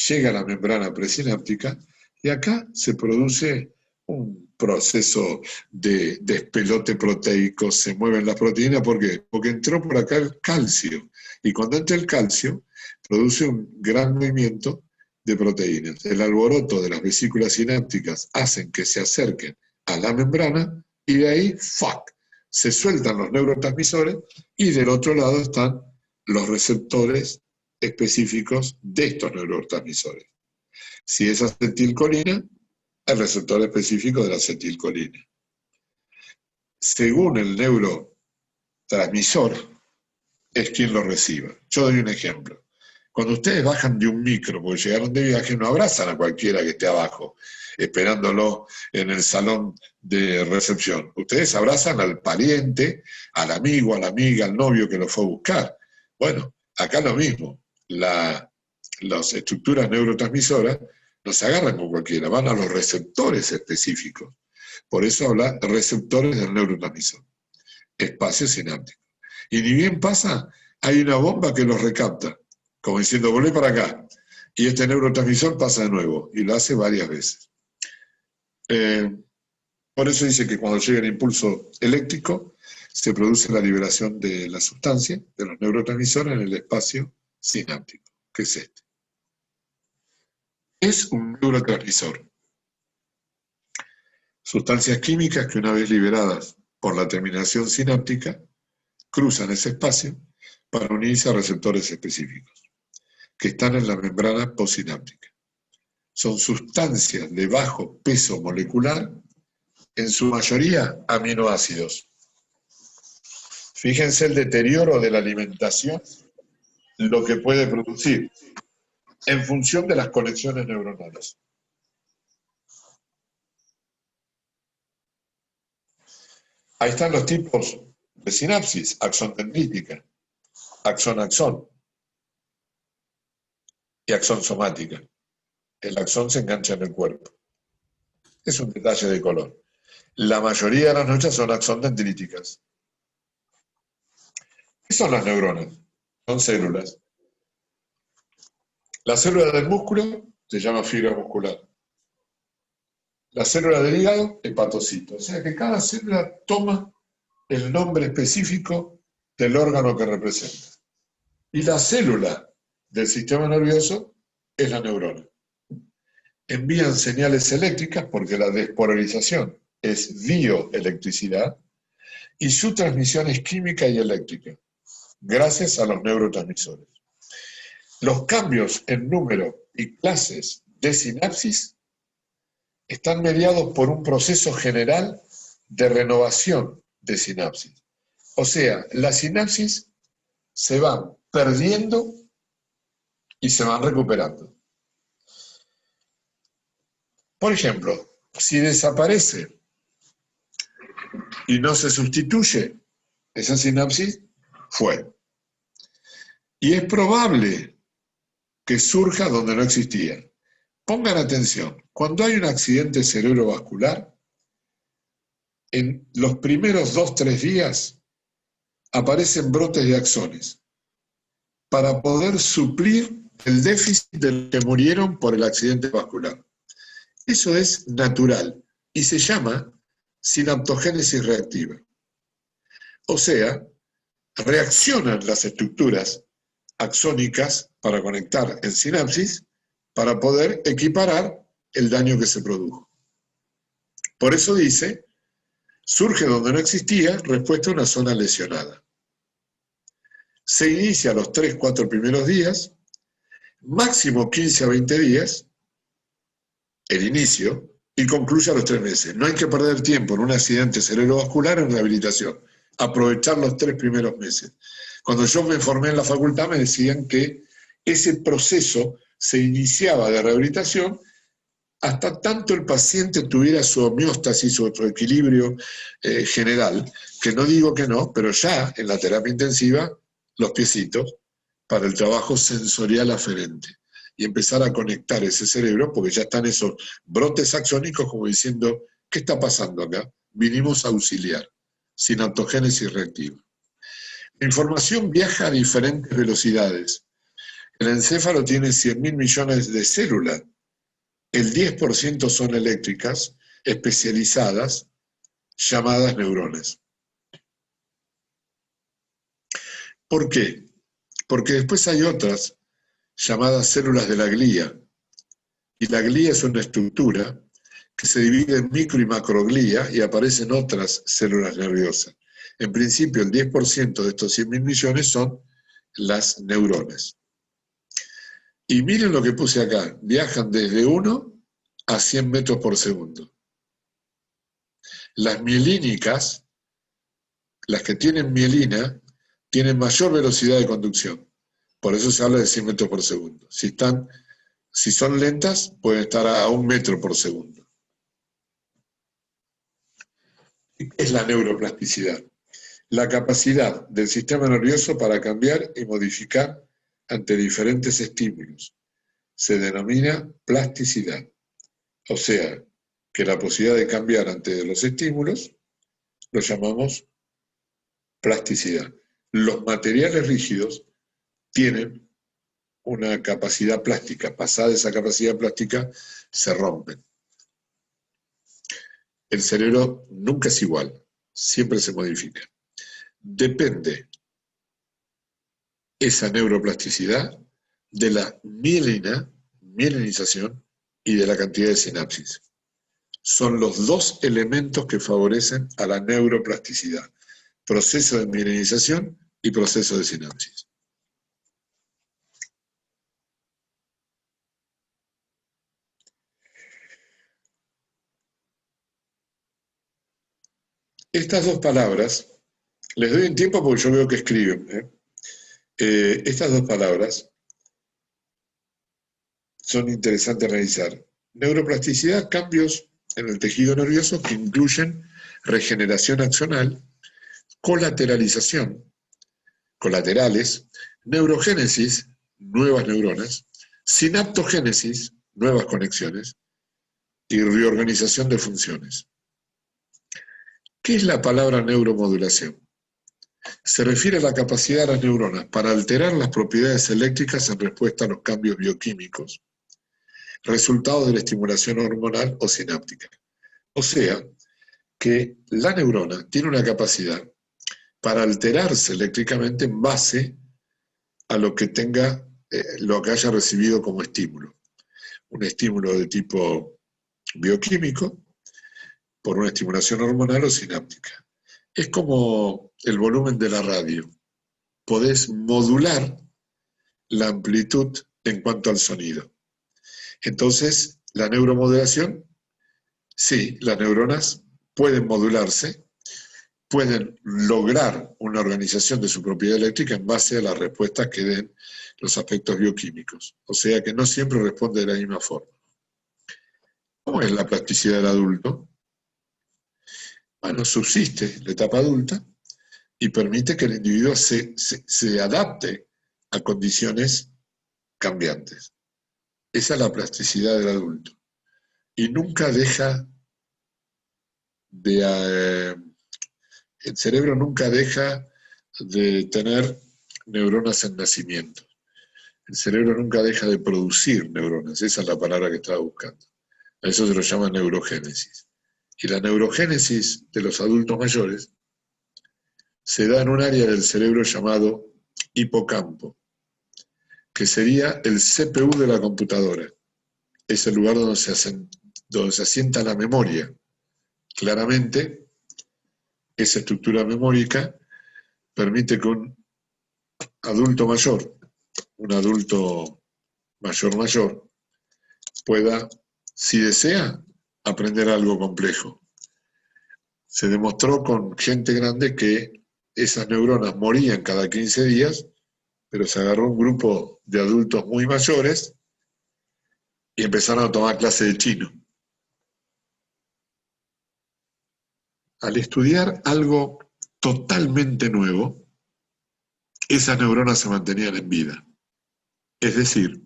llega a la membrana presináptica y acá se produce un proceso de despelote proteico, se mueven las proteínas. ¿Por qué? Porque entró por acá el calcio y cuando entra el calcio produce un gran movimiento de proteínas. El alboroto de las vesículas sinápticas hacen que se acerquen a la membrana y de ahí, se sueltan los neurotransmisores y del otro lado están los receptores específicos de estos neurotransmisores. Si es acetilcolina, el receptor específico de la acetilcolina. Según el neurotransmisor, es quien lo reciba. Yo doy un ejemplo. Cuando ustedes bajan de un micro, porque llegaron de viaje, no abrazan a cualquiera que esté abajo, esperándolo en el salón de recepción. Ustedes abrazan al pariente, al amigo, a la amiga, al novio que lo fue a buscar. Bueno, acá lo mismo. Las estructuras neurotransmisoras no se agarran con cualquiera, van a los receptores específicos. Por eso habla de receptores del neurotransmisor. Espacio sináptico. Y ni bien pasa, hay una bomba que los recapta, como diciendo, volvé para acá. Y este neurotransmisor pasa de nuevo, y lo hace varias veces. Por eso dice que cuando llega el impulso eléctrico, se produce la liberación de la sustancia, de los neurotransmisores en el espacio sináptico, que es este. Es un neurotransmisor. Sustancias químicas que una vez liberadas por la terminación sináptica, cruzan ese espacio para unirse a receptores específicos, que están en la membrana postsináptica. Son sustancias de bajo peso molecular, en su mayoría aminoácidos. Fíjense el deterioro de la alimentación, lo que puede producir en función de las conexiones neuronales. Ahí están los tipos de sinapsis: axón-dendrítica, axón-axón y axón-somática. El axón se engancha en el cuerpo. Es un detalle de color. La mayoría de las noches son axón-dendríticas. ¿Qué son las neuronas? Son células. La célula del músculo se llama fibra muscular. La célula del hígado, hepatocito. O sea que cada célula toma el nombre específico del órgano que representa. Y la célula del sistema nervioso es la neurona. Envían señales eléctricas porque la despolarización es bioelectricidad y su transmisión es química y eléctrica, gracias a los neurotransmisores. Los cambios en número y clases de sinapsis están mediados por un proceso general de renovación de sinapsis. O sea, las sinapsis se van perdiendo y se van recuperando. Por ejemplo, si desaparece y no se sustituye, esa sinapsis fue. Y es probable que surja donde no existía. Pongan atención, cuando hay un accidente cerebrovascular, en los primeros 2-3 días aparecen brotes de axones para poder suplir el déficit de los que murieron por el accidente vascular. Eso es natural y se llama sinaptogénesis reactiva. O sea, reaccionan las estructuras axónicas para conectar en sinapsis para poder equiparar el daño que se produjo. Por eso dice, surge donde no existía, respuesta a una zona lesionada. Se inicia los 3-4 primeros días, máximo 15 a 20 días, el inicio, y concluye a los 3 meses. No hay que perder tiempo en un accidente cerebrovascular en rehabilitación, aprovechar los 3 primeros meses. Cuando yo me formé en la facultad me decían que ese proceso se iniciaba de rehabilitación hasta tanto el paciente tuviera su homeostasis o su equilibrio general, que no digo que no, pero ya en la terapia intensiva, los piecitos, para el trabajo sensorial aferente, y empezar a conectar ese cerebro, porque ya están esos brotes axónicos como diciendo, ¿qué está pasando acá? Vinimos a auxiliar, sinaptogénesis reactiva. La información viaja a diferentes velocidades. El encéfalo tiene 100.000 millones de células. El 10% son eléctricas, especializadas, llamadas neuronas. ¿Por qué? Porque después hay otras, llamadas células de la glía. Y la glía es una estructura que se divide en micro y macroglía y aparecen otras células nerviosas. En principio, el 10% de estos 100.000 millones son las neuronas. Y miren lo que puse acá, viajan desde 1 a 100 metros por segundo. Las mielínicas, las que tienen mielina, tienen mayor velocidad de conducción. Por eso se habla de 100 metros por segundo. Si son lentas, pueden estar a 1 metro por segundo. Es la neuroplasticidad. La capacidad del sistema nervioso para cambiar y modificar ante diferentes estímulos. Se denomina plasticidad. O sea, que la posibilidad de cambiar ante los estímulos lo llamamos plasticidad. Los materiales rígidos tienen una capacidad plástica. Pasada esa capacidad plástica, se rompen. El cerebro nunca es igual, siempre se modifica. Depende esa neuroplasticidad de la mielinización y de la cantidad de sinapsis. Son los 2 elementos que favorecen a la neuroplasticidad. Proceso de mielinización y proceso de sinapsis. Estas 2 palabras, les doy un tiempo porque yo veo que escriben. Estas 2 palabras son interesantes a analizar. Neuroplasticidad, cambios en el tejido nervioso que incluyen regeneración axonal, colateralización, colaterales, neurogénesis, nuevas neuronas, sinaptogénesis, nuevas conexiones, y reorganización de funciones. ¿Qué es la palabra neuromodulación? Se refiere a la capacidad de las neuronas para alterar las propiedades eléctricas en respuesta a los cambios bioquímicos, resultado de la estimulación hormonal o sináptica. O sea, que la neurona tiene una capacidad para alterarse eléctricamente en base a lo que tenga, lo que haya recibido como estímulo. Un estímulo de tipo bioquímico, por una estimulación hormonal o sináptica. Es como el volumen de la radio. Podés modular la amplitud en cuanto al sonido. Entonces, la neuromodulación, sí, las neuronas pueden modularse, pueden lograr una organización de su propiedad eléctrica en base a las respuestas que den los aspectos bioquímicos. O sea que no siempre responde de la misma forma. ¿Cómo es la plasticidad del adulto? Bueno, subsiste la etapa adulta y permite que el individuo se adapte a condiciones cambiantes. Esa es la plasticidad del adulto. Y nunca deja de... el cerebro nunca deja de tener neuronas en nacimiento. El cerebro nunca deja de producir neuronas. Esa es la palabra que estaba buscando. A eso se lo llama neurogénesis. Y la neurogénesis de los adultos mayores se da en un área del cerebro llamado hipocampo, que sería el CPU de la computadora. Es el lugar donde se asienta la memoria. Claramente, esa estructura memórica permite que un adulto mayor, un adulto mayor, pueda, si desea, aprender algo complejo. Se demostró con gente grande que esas neuronas morían cada 15 días, pero se agarró un grupo de adultos muy mayores y empezaron a tomar clase de chino. Al estudiar algo totalmente nuevo, esas neuronas se mantenían en vida. Es decir,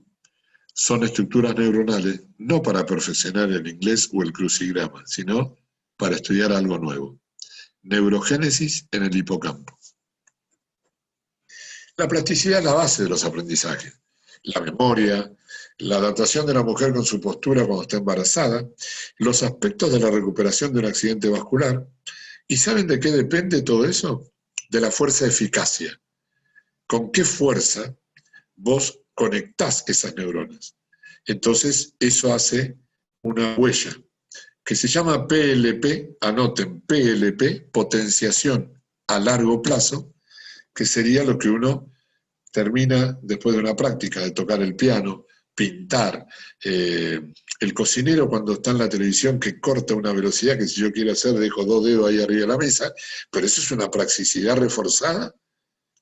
son estructuras neuronales no para perfeccionar el inglés o el crucigrama, sino para estudiar algo nuevo. Neurogénesis en el hipocampo. La plasticidad es la base de los aprendizajes. La memoria, la adaptación de la mujer con su postura cuando está embarazada, los aspectos de la recuperación de un accidente vascular. ¿Y saben de qué depende todo eso? De la fuerza de eficacia. ¿Con qué fuerza vos conectás esas neuronas? Entonces, eso hace una huella, que se llama PLP, anoten, PLP, potenciación a largo plazo, que sería lo que uno termina después de una práctica, de tocar el piano, pintar. El cocinero cuando está en la televisión que corta una velocidad que si yo quiero hacer dejo 2 dedos ahí arriba de la mesa, pero eso es una praxicidad reforzada,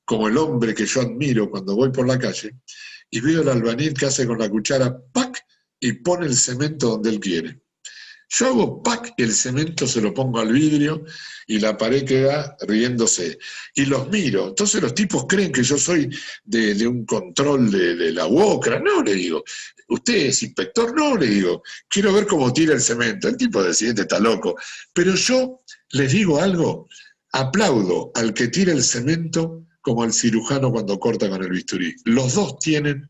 como el hombre que yo admiro cuando voy por la calle y veo al albañil que hace con la cuchara ¡pac! Y pone el cemento donde él quiere. Yo hago ¡pac! Y el cemento se lo pongo al vidrio y la pared queda riéndose. Y los miro. Entonces los tipos creen que yo soy de un control de la UOCRA. No, le digo. ¿Usted es inspector? No, le digo. Quiero ver cómo tira el cemento. El tipo del siguiente está loco. Pero yo les digo algo. Aplaudo al que tira el cemento como al cirujano cuando corta con el bisturí. Los dos tienen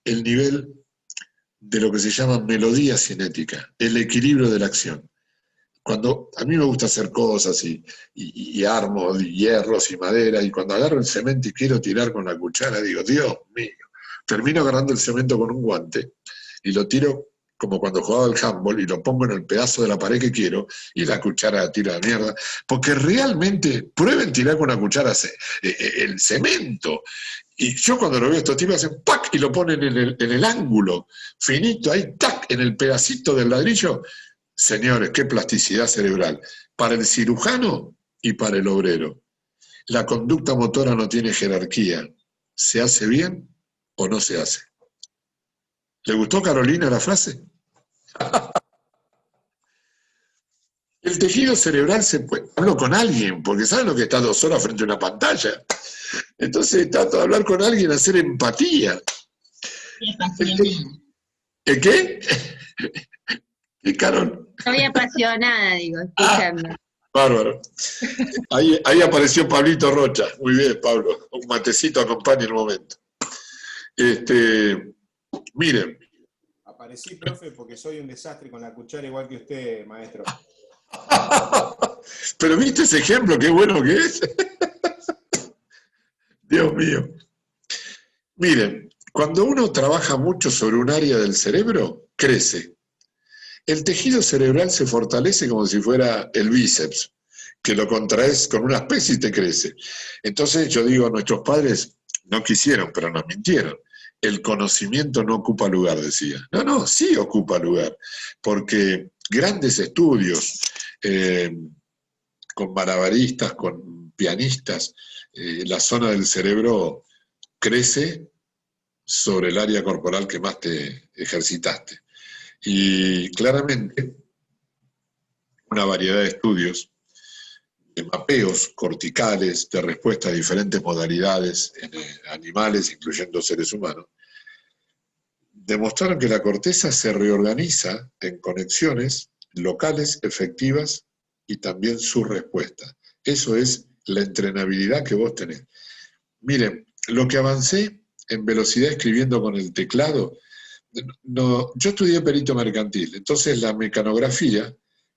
el nivel de lo que se llama melodía cinética, el equilibrio de la acción. Cuando a mí me gusta hacer cosas y armo hierros y madera, y cuando agarro el cemento y quiero tirar con la cuchara, digo, Dios mío, termino agarrando el cemento con un guante y lo tiro como cuando jugaba al handball y lo pongo en el pedazo de la pared que quiero y la cuchara tira la mierda, porque realmente prueben tirar con una cuchara el cemento. Y yo cuando lo veo estos tipos hacen ¡pac! Y lo ponen en el ángulo finito, ahí ¡tac! En el pedacito del ladrillo. Señores, qué plasticidad cerebral. Para el cirujano y para el obrero. La conducta motora no tiene jerarquía. ¿Se hace bien o no se hace? ¿Le gustó, Carolina, la frase? El tejido cerebral se puede... Hablo con alguien, porque ¿saben lo que está 2 horas frente a una pantalla? Entonces trato de hablar con alguien, hacer empatía. ¿El qué? ¿Qué, Carol?
Estoy apasionada, digo, escuchando.
Bárbaro. Ahí apareció Pablito Rocha. Muy bien, Pablo. Un matecito acompaña el momento. Miren.
Aparecí, profe, porque soy un desastre con la cuchara igual que usted, maestro.
Pero ¿viste ese ejemplo? Qué bueno que es. Dios mío. Miren, cuando uno trabaja mucho sobre un área del cerebro, crece. El tejido cerebral se fortalece como si fuera el bíceps, que lo contraes con unas pesas y te crece. Entonces yo digo, nuestros padres no quisieron, pero nos mintieron. El conocimiento no ocupa lugar, decía. No, sí ocupa lugar, porque grandes estudios con malabaristas, con pianistas, la zona del cerebro crece sobre el área corporal que más te ejercitaste. Y claramente, una variedad de estudios mapeos corticales de respuesta a diferentes modalidades en animales, incluyendo seres humanos, demostraron que la corteza se reorganiza en conexiones locales efectivas y también su respuesta. Eso es la entrenabilidad que vos tenés. Miren, lo que avancé en velocidad escribiendo con el teclado, no, yo estudié perito mercantil, entonces la mecanografía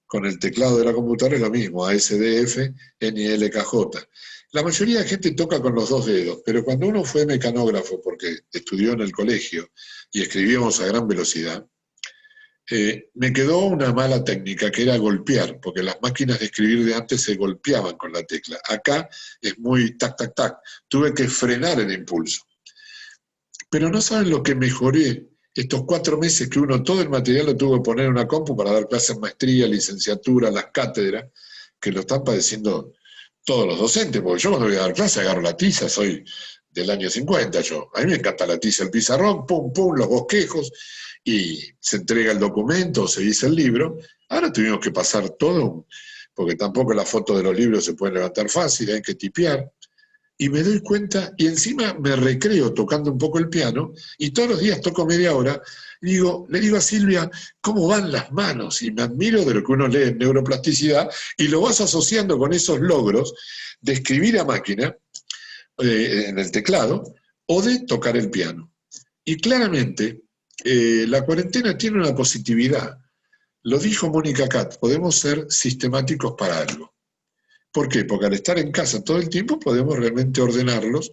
con el teclado de la computadora es lo mismo, ASDF, NILKJ. La mayoría de gente toca con los dos dedos, pero cuando uno fue mecanógrafo, porque estudió en el colegio y escribíamos a gran velocidad, me quedó una mala técnica, que era golpear, porque las máquinas de escribir de antes se golpeaban con la tecla. Acá es muy tac, tac, tac. Tuve que frenar el impulso. Pero no saben lo que mejoré estos 4 meses que uno todo el material lo tuvo que poner en una compu para dar clases en maestría, licenciatura, las cátedras, que lo están padeciendo todos los docentes, porque yo cuando voy a dar clase agarro la tiza, soy del año 50 yo. A mí me encanta la tiza, el pizarrón, pum, pum, los bosquejos, y se entrega el documento, se dice el libro. Ahora tuvimos que pasar todo, porque tampoco las fotos de los libros se pueden levantar fácil, hay que tipear. Y me doy cuenta, y encima me recreo tocando un poco el piano, y todos los días toco media hora, y le digo a Silvia, ¿cómo van las manos? Y me admiro de lo que uno lee en neuroplasticidad, y lo vas asociando con esos logros de escribir a máquina, en el teclado, o de tocar el piano. Y claramente, la cuarentena tiene una positividad. Lo dijo Mónica Cat, podemos ser sistemáticos para algo. ¿Por qué? Porque al estar en casa todo el tiempo podemos realmente ordenarlos,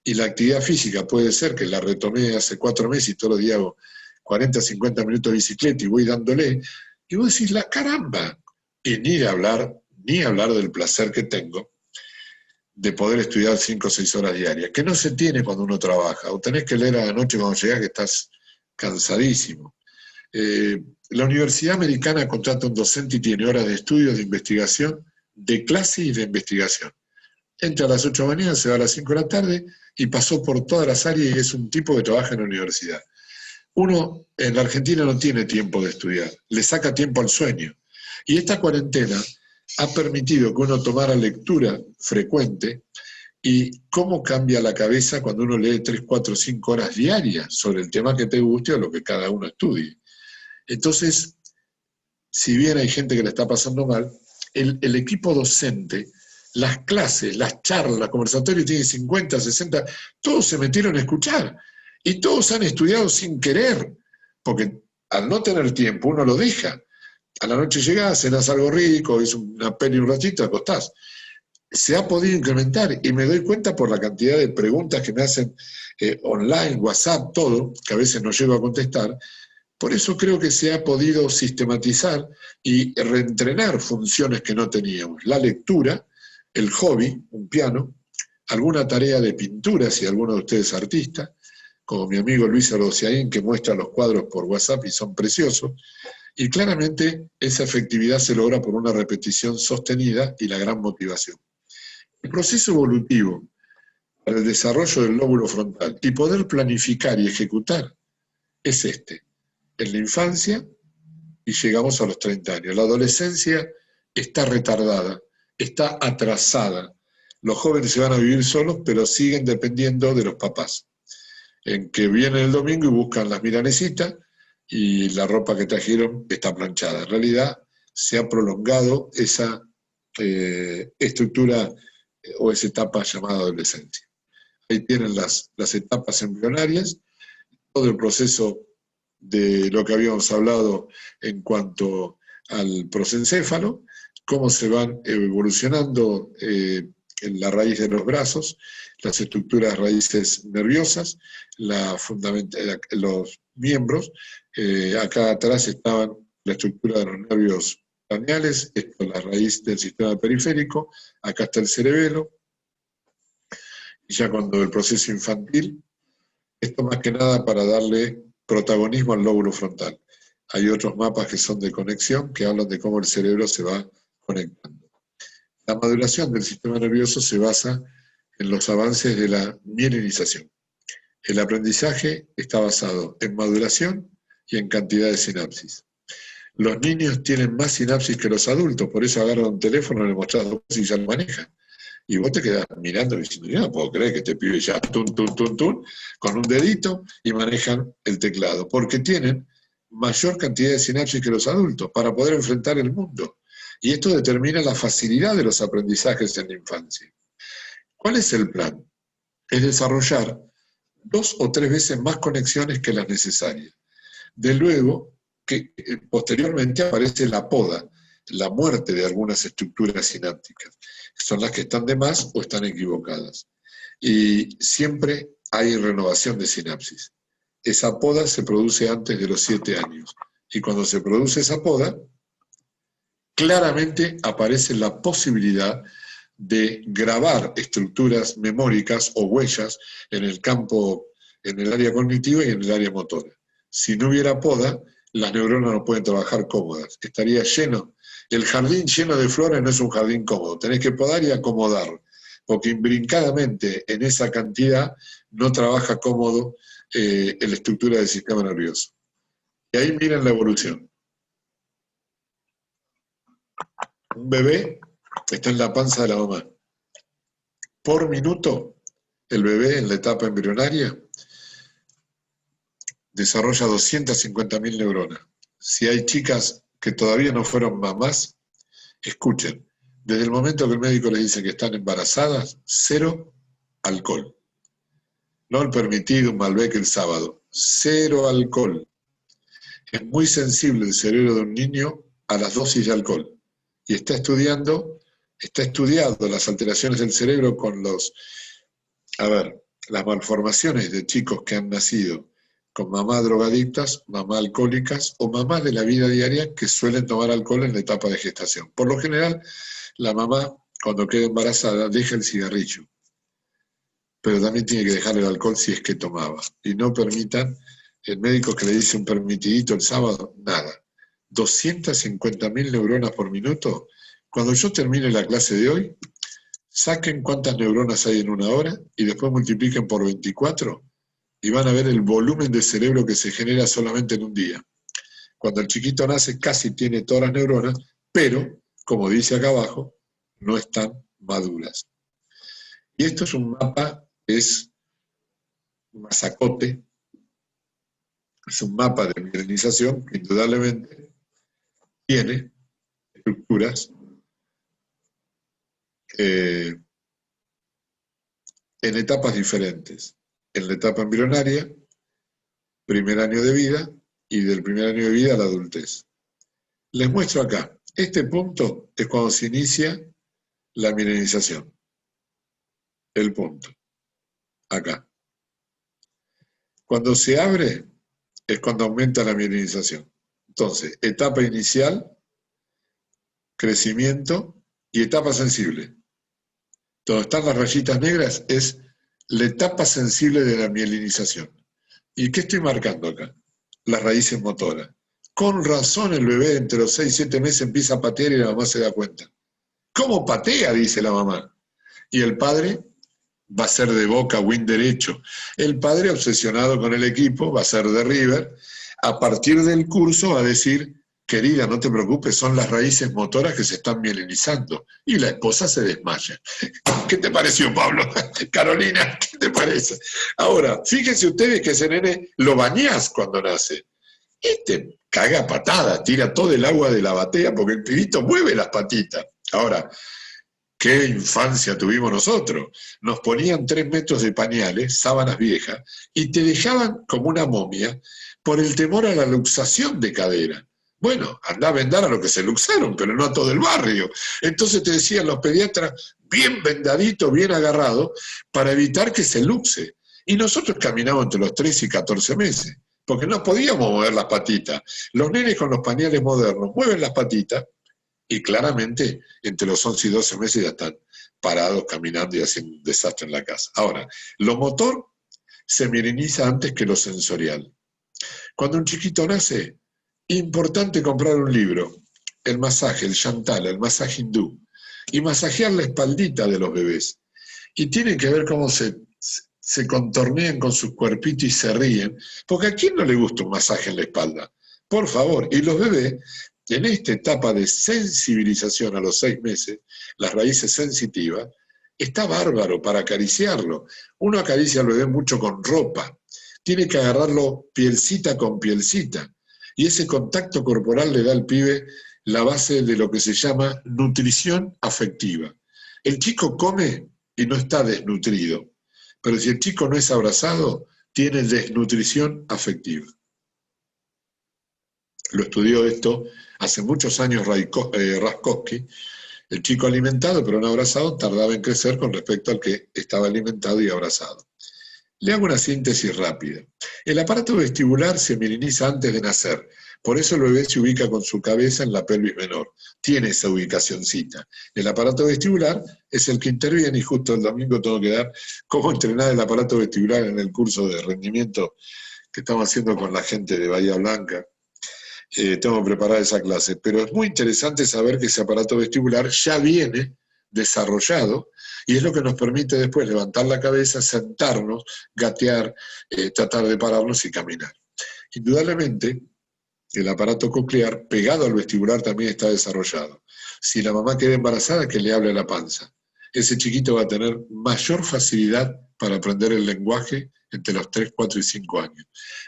y la actividad física puede ser que la retomé hace 4 meses y todos los días hago 40, 50 minutos de bicicleta y voy dándole, y vos decís, la caramba, y ni hablar del placer que tengo de poder estudiar 5 o 6 horas diarias, que no se tiene cuando uno trabaja, o tenés que leer a la noche cuando llegás que estás cansadísimo. La Universidad Americana contrata un docente y tiene horas de estudio, de investigación, de clase y de investigación. Entra a las 8 de la mañana, se va a las 5 de la tarde y pasó por todas las áreas y es un tipo que trabaja en la universidad. Uno en la Argentina no tiene tiempo de estudiar, le saca tiempo al sueño. Y esta cuarentena ha permitido que uno tomara lectura frecuente, y cómo cambia la cabeza cuando uno lee 3, 4, 5 horas diarias sobre el tema que te guste o lo que cada uno estudie. Entonces, si bien hay gente que le está pasando mal, el equipo docente, las clases, las charlas, los conversatorios tienen 50, 60, todos se metieron a escuchar y todos han estudiado sin querer, porque al no tener tiempo uno lo deja. A la noche llegás, cenás algo rico, ves una peli un ratito, acostás. Se ha podido incrementar y me doy cuenta por la cantidad de preguntas que me hacen online, WhatsApp, todo, que a veces no llego a contestar. Por eso creo que se ha podido sistematizar y reentrenar funciones que no teníamos. La lectura, el hobby, un piano, alguna tarea de pintura, si alguno de ustedes es artista, como mi amigo Luis Arociaín, que muestra los cuadros por WhatsApp y son preciosos, y claramente esa efectividad se logra por una repetición sostenida y la gran motivación. El proceso evolutivo para el desarrollo del lóbulo frontal y poder planificar y ejecutar es este. En la infancia y llegamos a los 30 años. La adolescencia está retardada, está atrasada. Los jóvenes se van a vivir solos, pero siguen dependiendo de los papás, en que vienen el domingo y buscan las milanesitas y la ropa que trajeron está planchada. En realidad se ha prolongado esa estructura o esa etapa llamada adolescencia. Ahí tienen las etapas embrionarias, todo el proceso de lo que habíamos hablado en cuanto al prosencéfalo, cómo se van evolucionando en la raíz de los brazos, las estructuras raíces nerviosas, los miembros. Acá atrás estaban la estructura de los nervios craneales, esto es la raíz del sistema periférico, acá está el cerebelo, y ya cuando el proceso infantil, esto más que nada para darle protagonismo al lóbulo frontal. Hay otros mapas que son de conexión, que hablan de cómo el cerebro se va conectando. La maduración del sistema nervioso se basa en los avances de la mielinización. El aprendizaje está basado en maduración y en cantidad de sinapsis. Los niños tienen más sinapsis que los adultos, por eso agarran un teléfono, le mostrás dos cosas y ya lo manejan. Y vos te quedás mirando y diciendo, yo no puedo creer que este pibe ya tun, con un dedito y manejan el teclado, porque tienen mayor cantidad de sinapsis que los adultos para poder enfrentar el mundo. Y esto determina la facilidad de los aprendizajes en la infancia. ¿Cuál es el plan? Es desarrollar 2 o 3 veces más conexiones que las necesarias. De luego que posteriormente aparece la poda, la muerte de algunas estructuras sinápticas, que son las que están de más o están equivocadas. Y siempre hay renovación de sinapsis. Esa poda se produce antes de los 7 años. Y cuando se produce esa poda, claramente aparece la posibilidad de grabar estructuras memóricas o huellas en el campo, en el área cognitiva y en el área motora. Si no hubiera poda, las neuronas no pueden trabajar cómodas. Estaría lleno. El jardín lleno de flores no es un jardín cómodo. Tenés que podar y acomodar, porque imbrincadamente en esa cantidad no trabaja cómodo la estructura del sistema nervioso. Y ahí miren la evolución. Un bebé está en la panza de la mamá. Por minuto, el bebé en la etapa embrionaria desarrolla 250.000 neuronas. Si hay chicas que todavía no fueron mamás, escuchen, desde el momento que el médico les dice que están embarazadas, 0 alcohol. No el permitido, un Malbec el sábado, 0 alcohol. Es muy sensible el cerebro de un niño a las dosis de alcohol. Y está estudiado las alteraciones del cerebro con las malformaciones de chicos que han nacido con mamás drogadictas, mamás alcohólicas o mamás de la vida diaria que suelen tomar alcohol en la etapa de gestación. Por lo general, la mamá, cuando queda embarazada, deja el cigarrillo, pero también tiene que dejar el alcohol si es que tomaba. Y no permitan, el médico que le dice un permitidito el sábado, nada. 250.000 neuronas por minuto. Cuando yo termine la clase de hoy, saquen cuántas neuronas hay en 1 hora y después multipliquen por 24 y van a ver el volumen de cerebro que se genera solamente en un día. Cuando el chiquito nace casi tiene todas las neuronas, pero, como dice acá abajo, no están maduras. Y esto es un mapa, es un masacote, es un mapa de mielinización que indudablemente tiene estructuras en etapas diferentes. En la etapa embrionaria, primer año de vida, y del primer año de vida a la adultez. Les muestro acá. Este punto es cuando se inicia la mielinización. El punto. Acá. Cuando se abre es cuando aumenta la mielinización. Entonces, etapa inicial, crecimiento y etapa sensible. Donde están las rayitas negras es la etapa sensible de la mielinización. ¿Y qué estoy marcando acá? Las raíces motoras. Con razón el bebé entre los 6 y 7 meses empieza a patear y la mamá se da cuenta. ¿Cómo patea?, dice la mamá. Y el padre va a ser de Boca, win derecho. El padre, obsesionado con el equipo, va a ser de River. A partir del curso va a decir, querida, no te preocupes, son las raíces motoras que se están mielinizando. Y la esposa se desmaya. ¿Qué te pareció, Pablo? Carolina, ¿qué te parece? Ahora, fíjense ustedes que ese nene lo bañás cuando nace. Este caga patada, tira todo el agua de la batea porque el pibito mueve las patitas. Ahora, ¿qué infancia tuvimos nosotros? Nos ponían 3 metros de pañales, sábanas viejas, y te dejaban como una momia por el temor a la luxación de cadera. Bueno, andá a vendar a lo que se luxaron, pero no a todo el barrio. Entonces te decían los pediatras, bien vendadito, bien agarrado, para evitar que se luxe. Y nosotros caminamos entre los 3 y 14 meses, porque no podíamos mover las patitas. Los nenes con los pañales modernos mueven las patitas, y claramente entre los 11 y 12 meses ya están parados, caminando y haciendo un desastre en la casa. Ahora, lo motor se mieliniza antes que lo sensorial. Cuando un chiquito nace, importante comprar un libro, el masaje, el Shantala, el masaje hindú, y masajear la espaldita de los bebés. Y tienen que ver cómo se contornean con sus cuerpitos y se ríen, porque ¿a quién no le gusta un masaje en la espalda? Por favor. Y los bebés, en esta etapa de sensibilización a los 6 meses, las raíces sensitivas, está bárbaro para acariciarlo. Uno acaricia al bebé mucho con ropa, tiene que agarrarlo pielcita con pielcita, y ese contacto corporal le da al pibe la base de lo que se llama nutrición afectiva. El chico come y no está desnutrido, pero si el chico no es abrazado, tiene desnutrición afectiva. Lo estudió esto hace muchos años Raskowski. El chico alimentado pero no abrazado tardaba en crecer con respecto al que estaba alimentado y abrazado. Le hago una síntesis rápida. El aparato vestibular se mieliniza antes de nacer. Por eso el bebé se ubica con su cabeza en la pelvis menor. Tiene esa ubicacioncita. El aparato vestibular es el que interviene, y justo el domingo tengo que dar cómo entrenar el aparato vestibular en el curso de rendimiento que estamos haciendo con la gente de Bahía Blanca. Tengo que preparar esa clase. Pero es muy interesante saber que ese aparato vestibular ya viene desarrollado, y es lo que nos permite después levantar la cabeza, sentarnos, gatear, tratar de pararnos y caminar. Indudablemente, el aparato coclear pegado al vestibular también está desarrollado. Si la mamá queda embarazada, que le hable a la panza. Ese chiquito va a tener mayor facilidad para aprender el lenguaje entre los 3, 4 y 5 años,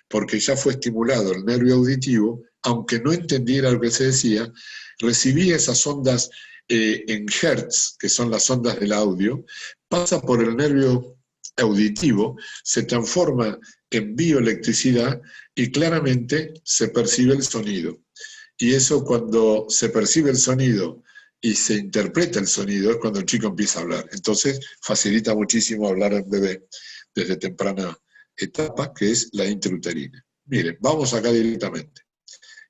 porque ya fue estimulado el nervio auditivo, aunque no entendiera lo que se decía, recibía esas ondas en hertz, que son las ondas del audio, pasa por el nervio auditivo, se transforma en bioelectricidad y claramente se percibe el sonido. Y eso, cuando se percibe el sonido y se interpreta el sonido, es cuando el chico empieza a hablar. Entonces facilita muchísimo hablar al bebé desde temprana etapa, que es la intrauterina. Miren, vamos acá directamente.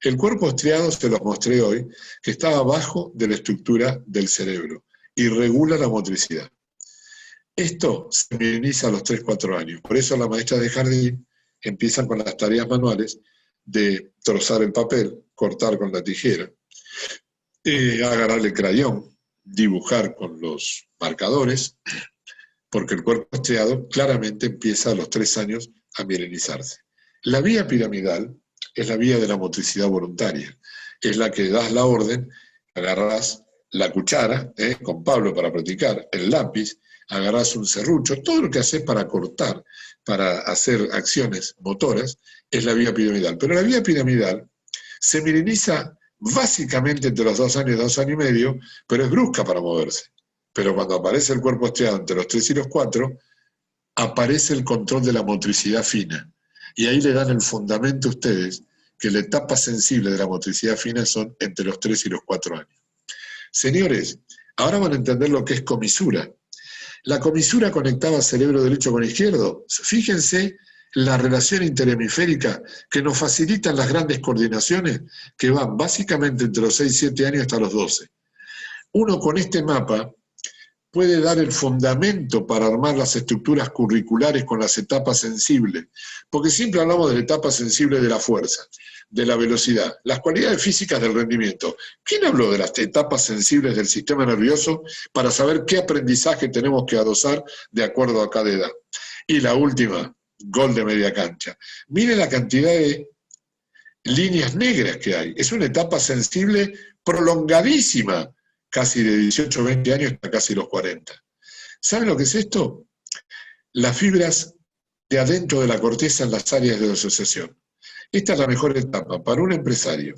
El cuerpo estriado, se los mostré hoy, que está abajo de la estructura del cerebro y regula la motricidad. Esto se mieliniza a los 3, 4 años. Por eso las maestras de jardín empiezan con las tareas manuales de trozar el papel, cortar con la tijera, agarrar el crayón, dibujar con los marcadores, porque el cuerpo estriado claramente empieza a los 3 años a mielinizarse. La vía piramidal es la vía de la motricidad voluntaria. Es la que das la orden, agarrás la cuchara, con Pablo para practicar, el lápiz, agarrás un serrucho, todo lo que haces para cortar, para hacer acciones motoras, es la vía piramidal. Pero la vía piramidal se mieliniza básicamente entre los 2 años y 2 años y medio, pero es brusca para moverse. Pero cuando aparece el cuerpo estriado entre los 3 y los 4, aparece el control de la motricidad fina. Y ahí le dan el fundamento a ustedes que la etapa sensible de la motricidad fina son entre los 3 y los 4 años. Señores, ahora van a entender lo que es comisura. La comisura conectaba cerebro derecho con izquierdo. Fíjense la relación interhemisférica que nos facilitan las grandes coordinaciones que van básicamente entre los 6 y 7 años hasta los 12. Uno con este mapa puede dar el fundamento para armar las estructuras curriculares con las etapas sensibles, porque siempre hablamos de la etapa sensible de la fuerza, de la velocidad, las cualidades físicas del rendimiento. ¿Quién habló de las etapas sensibles del sistema nervioso para saber qué aprendizaje tenemos que adosar de acuerdo a cada edad? Y la última, gol de media cancha. Miren la cantidad de líneas negras que hay. Es una etapa sensible prolongadísima, casi de 18 o 20 años hasta casi los 40. ¿Saben lo que es esto? Las fibras de adentro de la corteza en las áreas de asociación. Esta es la mejor etapa para un empresario,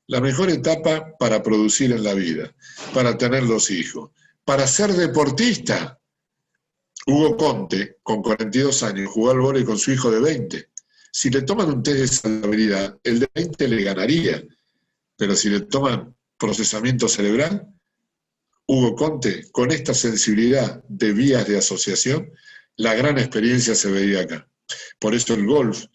la mejor etapa para producir en la vida, para tener los hijos, para ser deportista. Hugo Conte, con 42 años, jugó al vóley con su hijo de 20. Si le toman un test de saludabilidad, el de 20 le ganaría, pero si le toman procesamiento cerebral, Hugo Conte, con esta sensibilidad de vías de asociación, la gran experiencia se veía acá. Por eso el golf,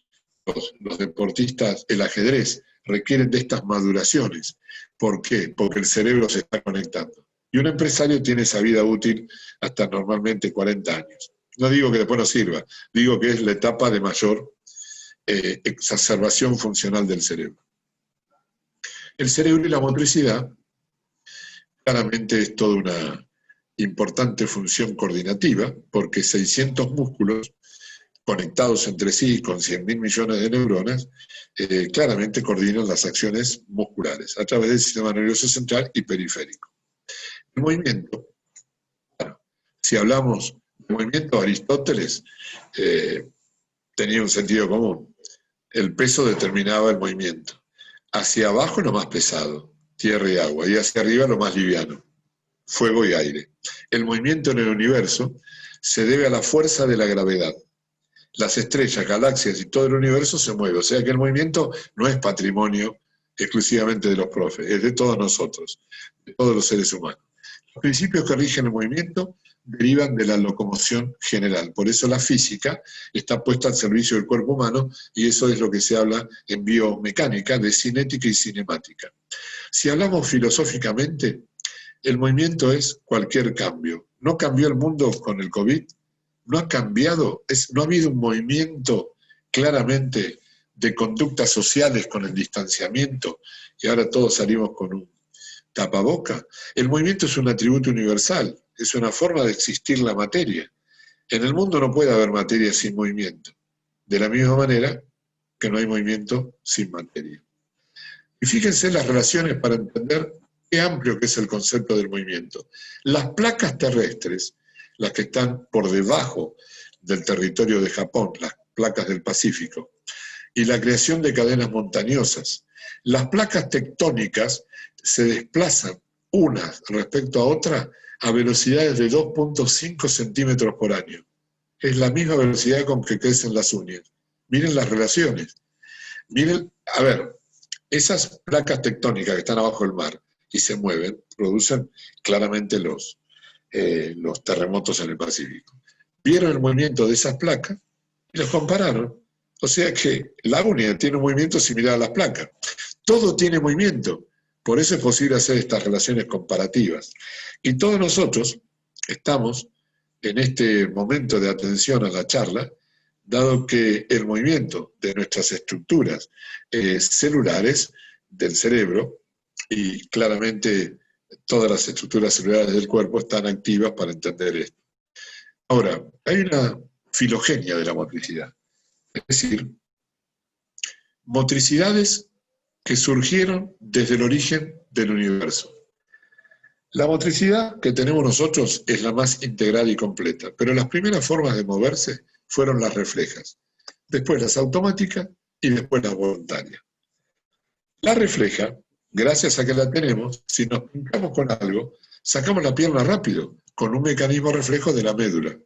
los deportistas, el ajedrez, requieren de estas maduraciones. ¿Por qué? Porque el cerebro se está conectando. Y un empresario tiene esa vida útil hasta normalmente 40 años. No digo que después no sirva, digo que es la etapa de mayor exacerbación funcional del cerebro. El cerebro y la motricidad claramente es toda una importante función coordinativa, porque 600 músculos conectados entre sí con 100.000 millones de neuronas, claramente coordinan las acciones musculares a través del sistema nervioso central y periférico. El movimiento, bueno, si hablamos de movimiento, Aristóteles tenía un sentido común. El peso determinaba el movimiento. Hacia abajo lo más pesado, tierra y agua, y hacia arriba lo más liviano, fuego y aire. El movimiento en el universo se debe a la fuerza de la gravedad. Las estrellas, galaxias y todo el universo se mueve, o sea que el movimiento no es patrimonio exclusivamente de los profes, es de todos nosotros, de todos los seres humanos. Los principios que rigen el movimiento derivan de la locomoción general, por eso la física está puesta al servicio del cuerpo humano y eso es lo que se habla en biomecánica de cinética y cinemática. Si hablamos filosóficamente, el movimiento es cualquier cambio. ¿No cambió el mundo con el COVID? ¿No ha cambiado? ¿No ha habido un movimiento claramente de conductas sociales con el distanciamiento y ahora todos salimos con un tapaboca? El movimiento es un atributo universal, es una forma de existir la materia. En el mundo no puede haber materia sin movimiento, de la misma manera que no hay movimiento sin materia. Y fíjense las relaciones para entender qué amplio que es el concepto del movimiento. Las placas terrestres, las que están por debajo del territorio de Japón, las placas del Pacífico, y la creación de cadenas montañosas. Las placas tectónicas se desplazan unas respecto a otras a velocidades de 2.5 centímetros por año. Es la misma velocidad con que crecen las uñas. Miren las relaciones. Miren, a ver, esas placas tectónicas que están abajo del mar y se mueven, producen claramente los terremotos en el Pacífico. Vieron el movimiento de esas placas y los compararon. O sea que la uña tiene un movimiento similar a las placas. Todo tiene movimiento. Por eso es posible hacer estas relaciones comparativas. Y todos nosotros estamos en este momento de atención a la charla, dado que el movimiento de nuestras estructuras celulares del cerebro, y claramente todas las estructuras celulares del cuerpo están activas para entender esto. Ahora, hay una filogenia de la motricidad, es decir, motricidades que surgieron desde el origen del universo. La motricidad que tenemos nosotros es la más integral y completa, pero las primeras formas de moverse fueron las reflejas, después las automáticas y después las voluntarias. La refleja, gracias a que la tenemos, si nos pintamos con algo, sacamos la pierna rápido, con un mecanismo reflejo de la médula,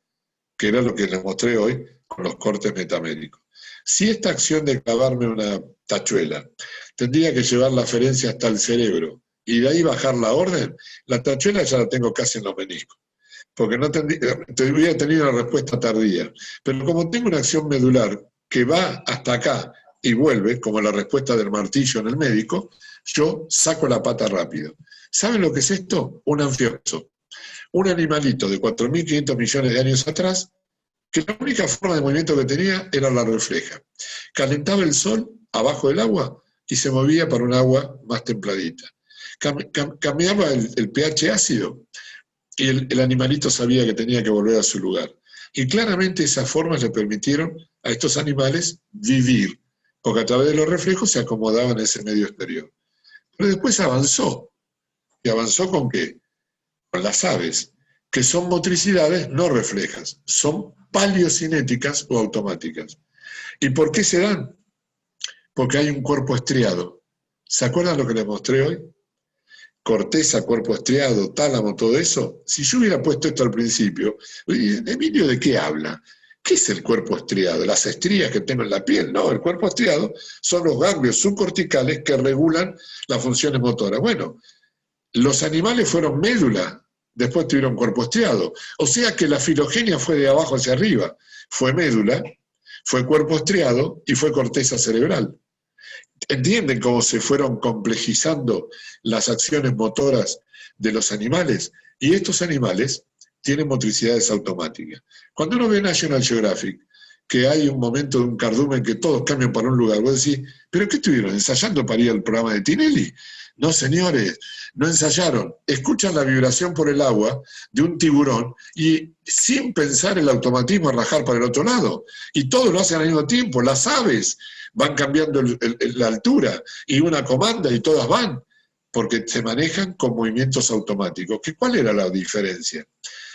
que era lo que les mostré hoy con los cortes metamédicos. Si esta acción de clavarme una tachuela tendría que llevar la aferencia hasta el cerebro y de ahí bajar la orden, la tachuela ya la tengo casi en los meniscos, porque no hubiera tenido una respuesta tardía. Pero como tengo una acción medular que va hasta acá y vuelve, como la respuesta del martillo en el médico, yo saco la pata rápido. ¿Saben lo que es esto? Un anfioxo. Un animalito de 4.500 millones de años atrás, que la única forma de movimiento que tenía era la refleja. Calentaba el sol abajo del agua y se movía para un agua más templadita. Cambiaba el pH ácido y el animalito sabía que tenía que volver a su lugar. Y claramente esas formas le permitieron a estos animales vivir, porque a través de los reflejos se acomodaban en ese medio exterior. Pero después avanzó. ¿Y avanzó con qué? Con las aves, que son motricidades no reflejas, son paleocinéticas o automáticas. ¿Y por qué se dan? Porque hay un cuerpo estriado. ¿Se acuerdan lo que les mostré hoy? Corteza, cuerpo estriado, tálamo, todo eso. Si yo hubiera puesto esto al principio, Emilio, ¿de qué habla? ¿Qué es el cuerpo estriado? ¿Las estrías que tengo en la piel? No, el cuerpo estriado son los ganglios subcorticales que regulan las funciones motoras. Bueno, los animales fueron médula, después tuvieron cuerpo estriado. O sea que la filogenia fue de abajo hacia arriba. Fue médula, fue cuerpo estriado y fue corteza cerebral. ¿Entienden cómo se fueron complejizando las acciones motoras de los animales? Y estos animales tienen motricidades automáticas. Cuando uno ve National Geographic, que hay un momento de un cardumen que todos cambian para un lugar. Vos decís, ¿pero qué estuvieron ensayando para ir al programa de Tinelli? No, señores, no ensayaron. Escuchan la vibración por el agua de un tiburón y sin pensar el automatismo a rajar para el otro lado. Y todos lo hacen al mismo tiempo. Las aves van cambiando la altura y una comanda y todas van, porque se manejan con movimientos automáticos. ¿Cuál era la diferencia?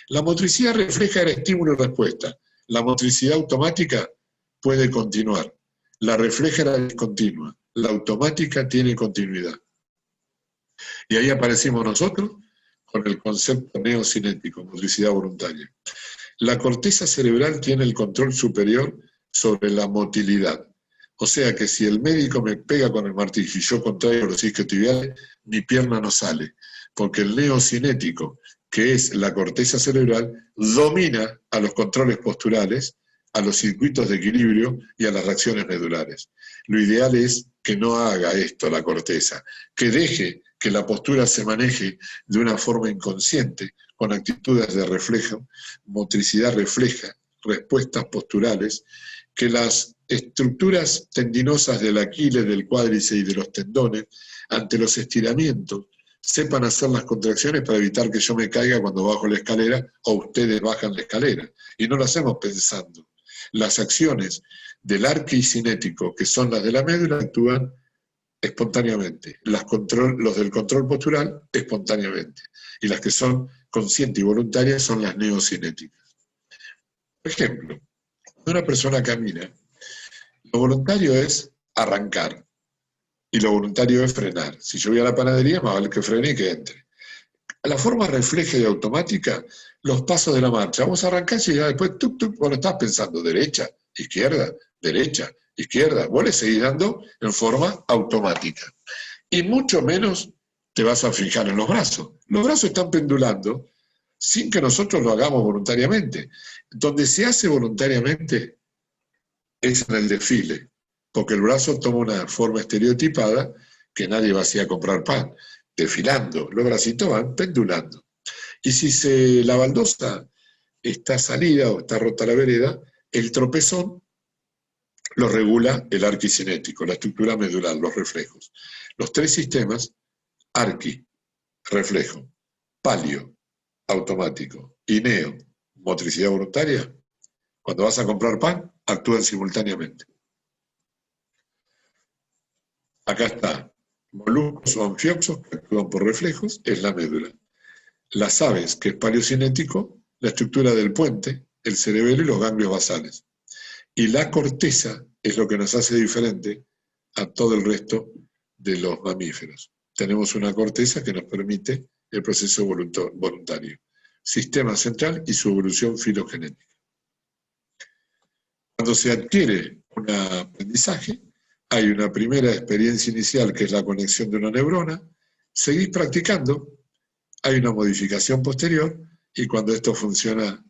La motricidad refleja era estímulo y respuesta. La motricidad automática puede continuar. La refleja era discontinua. La automática tiene continuidad. Y ahí aparecimos nosotros con el concepto neocinético, motricidad voluntaria. La corteza cerebral tiene el control superior sobre la motilidad. O sea que si el médico me pega con el martillo y yo contraigo los isquiotibiales, mi pierna no sale, porque el neocinético, que es la corteza cerebral, domina a los controles posturales, a los circuitos de equilibrio y a las reacciones medulares. Lo ideal es que no haga esto la corteza, que deje que la postura se maneje de una forma inconsciente, con actitudes de reflejo, motricidad refleja, respuestas posturales, que las estructuras tendinosas del Aquiles, del cuádriceps y de los tendones, ante los estiramientos, sepan hacer las contracciones para evitar que yo me caiga cuando bajo la escalera o ustedes bajan la escalera. Y no lo hacemos pensando. Las acciones del arquicinético, que son las de la médula, actúan espontáneamente. Los del control postural, espontáneamente. Y las que son conscientes y voluntarias son las neocinéticas. Por ejemplo, cuando una persona camina, lo voluntario es arrancar y lo voluntario es frenar. Si yo voy a la panadería, más vale que frene y que entre. A la forma refleja y automática, los pasos de la marcha. Vamos a arrancar y ya después, tuc, tuc, vos lo estás pensando, derecha, izquierda, derecha, izquierda. Vos le seguís dando en forma automática. Y mucho menos te vas a fijar en los brazos. Los brazos están pendulando sin que nosotros lo hagamos voluntariamente. Donde se hace voluntariamente es en el desfile, porque el brazo toma una forma estereotipada que nadie va así a comprar pan, desfilando, los bracitos van pendulando. Y si la baldosa está salida o está rota la vereda, el tropezón lo regula el arquicinético, la estructura medular, los reflejos. Los tres sistemas, arqui, reflejo, palio, automático, y neo, motricidad voluntaria, cuando vas a comprar pan, actúan simultáneamente. Acá está, moluscos o anfioxos que actúan por reflejos, es la médula. Las aves, que es paleocinético, la estructura del puente, el cerebelo y los ganglios basales. Y la corteza es lo que nos hace diferente a todo el resto de los mamíferos. Tenemos una corteza que nos permite el proceso voluntario. Sistema central y su evolución filogenética. Cuando se adquiere un aprendizaje, hay una primera experiencia inicial que es la conexión de una neurona, seguís practicando, hay una modificación posterior y cuando esto funciona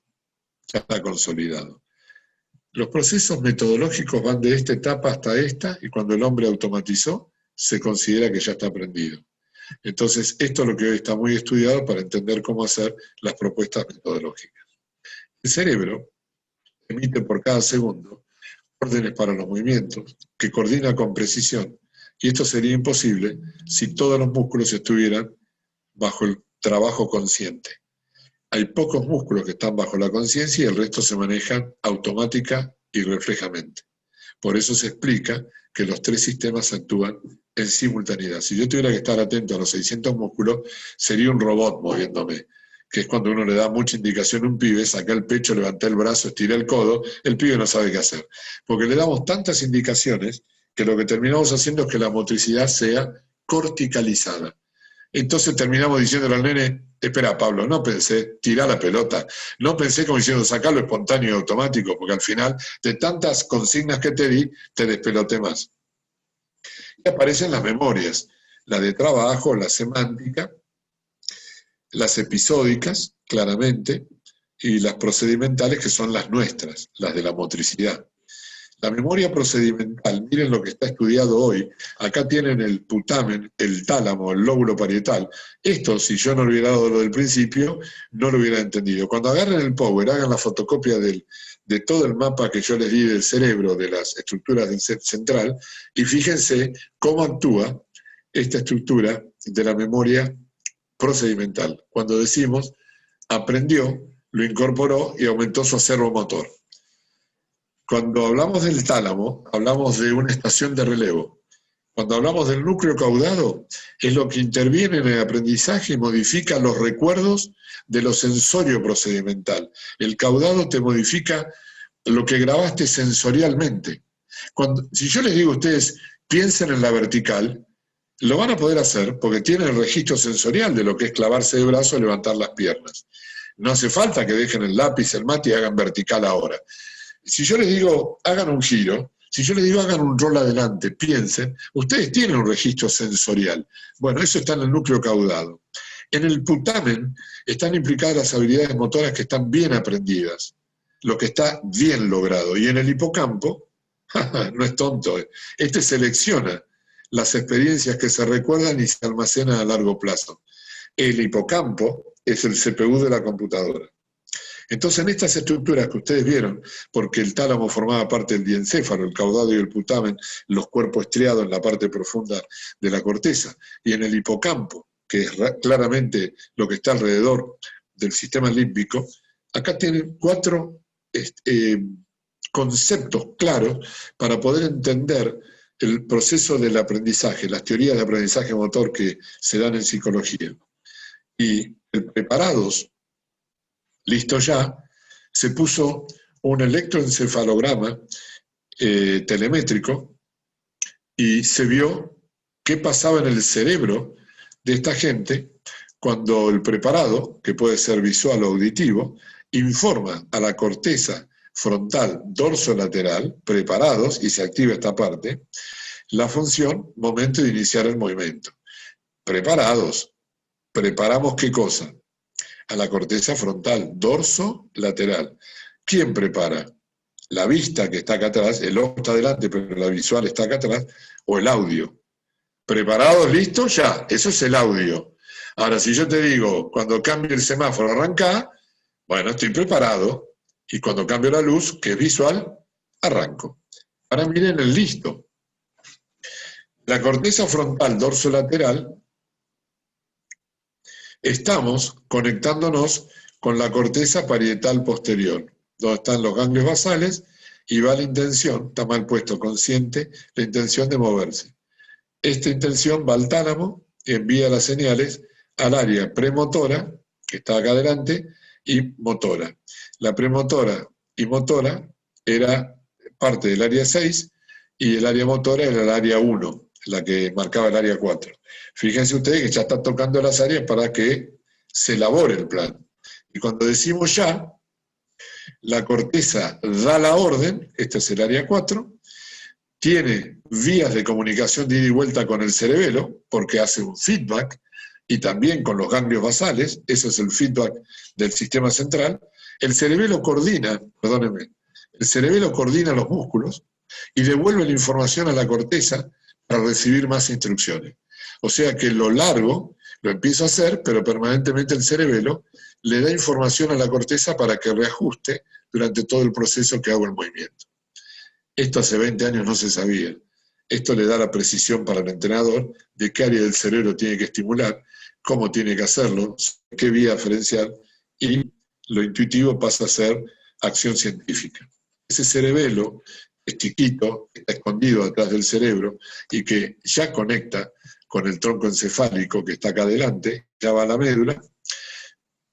ya está consolidado. Los procesos metodológicos van de esta etapa hasta esta y cuando el hombre automatizó se considera que ya está aprendido. Entonces esto es lo que hoy está muy estudiado para entender cómo hacer las propuestas metodológicas. El cerebro emite por cada segundo órdenes para los movimientos, que coordina con precisión, y esto sería imposible si todos los músculos estuvieran bajo el trabajo consciente. Hay pocos músculos que están bajo la conciencia y el resto se manejan automática y reflejamente. Por eso se explica que los tres sistemas actúan en simultaneidad. Si yo tuviera que estar atento a los 600 músculos, sería un robot moviéndome, que es cuando uno le da mucha indicación a un pibe, saca el pecho, levanta el brazo, estira el codo, el pibe no sabe qué hacer. Porque le damos tantas indicaciones que lo que terminamos haciendo es que la motricidad sea corticalizada. Entonces terminamos diciéndole al nene, espera Pablo, no pensé, tirá la pelota, no pensé como diciendo sacarlo espontáneo y automático, porque al final de tantas consignas que te di, te despeloté más. Y aparecen las memorias, la de trabajo, la semántica, las episódicas, claramente, y las procedimentales, que son las nuestras, las de la motricidad. La memoria procedimental, miren lo que está estudiado hoy. Acá tienen el putamen, el tálamo, el lóbulo parietal. Esto, si yo no hubiera dado lo del principio, no lo hubiera entendido. Cuando agarren el Power, hagan la fotocopia de todo el mapa que yo les di del cerebro, de las estructuras del central, y fíjense cómo actúa esta estructura de la memoria procedimental. Cuando decimos, aprendió, lo incorporó y aumentó su acervo motor. Cuando hablamos del tálamo, hablamos de una estación de relevo. Cuando hablamos del núcleo caudado, es lo que interviene en el aprendizaje y modifica los recuerdos de lo sensorio procedimental. El caudado te modifica lo que grabaste sensorialmente. Si yo les digo a ustedes, piensen en la vertical, lo van a poder hacer porque tienen el registro sensorial de lo que es clavarse de brazo y levantar las piernas. No hace falta que dejen el lápiz, el mate y hagan vertical ahora. Si yo les digo, hagan un giro, si yo les digo, hagan un rol adelante, piensen, ustedes tienen un registro sensorial. Bueno, eso está en el núcleo caudado. En el putamen están implicadas las habilidades motoras que están bien aprendidas, lo que está bien logrado. Y en el hipocampo, no es tonto, este selecciona las experiencias que se recuerdan y se almacenan a largo plazo. El hipocampo es el CPU de la computadora. Entonces, en estas estructuras que ustedes vieron, porque el tálamo formaba parte del diencéfalo, el caudado y el putamen, los cuerpos estriados en la parte profunda de la corteza, y en el hipocampo, que es claramente lo que está alrededor del sistema límbico, acá tienen 4 conceptos claros para poder entender el proceso del aprendizaje, las teorías de aprendizaje motor que se dan en psicología. Y preparados, listo ya, se puso un electroencefalograma telemétrico y se vio qué pasaba en el cerebro de esta gente cuando el preparado, que puede ser visual o auditivo, informa a la corteza frontal dorsolateral, preparados, y se activa esta parte, la función momento de iniciar el movimiento. Preparados, ¿preparamos qué cosa? A la corteza frontal, dorso-lateral. ¿Quién prepara? La vista que está acá atrás, el ojo está adelante, pero la visual está acá atrás, o el audio. ¿Preparados? ¿Listo? Ya, eso es el audio. Ahora, si yo te digo, cuando cambie el semáforo, arranca, bueno, estoy preparado, y cuando cambio la luz, que es visual, arranco. Ahora miren el listo. La corteza frontal dorsolateral, estamos conectándonos con la corteza parietal posterior, donde están los ganglios basales y va la intención, está mal puesto, consciente, la intención de moverse. Esta intención va al tálamo y envía las señales al área premotora, que está acá adelante, y motora. La premotora y motora era parte del área 6 y el área motora era el área 1, la que marcaba el área 4. Fíjense ustedes que ya está tocando las áreas para que se elabore el plan. Y cuando decimos ya, la corteza da la orden, este es el área 4, tiene vías de comunicación de ida y vuelta con el cerebelo, porque hace un feedback, y también con los ganglios basales, ese es el feedback del sistema central. El cerebelo coordina, perdónenme, el cerebelo coordina los músculos y devuelve la información a la corteza para recibir más instrucciones. O sea que lo largo lo empiezo a hacer, pero permanentemente el cerebelo le da información a la corteza para que reajuste durante todo el proceso que hago el movimiento. Esto hace 20 años no se sabía. Esto le da la precisión para el entrenador de qué área del cerebro tiene que estimular, cómo tiene que hacerlo, qué vía diferencial, y lo intuitivo pasa a ser acción científica. Ese cerebelo es chiquito, está escondido detrás del cerebro y que ya conecta con el tronco encefálico que está acá adelante, ya va a la médula.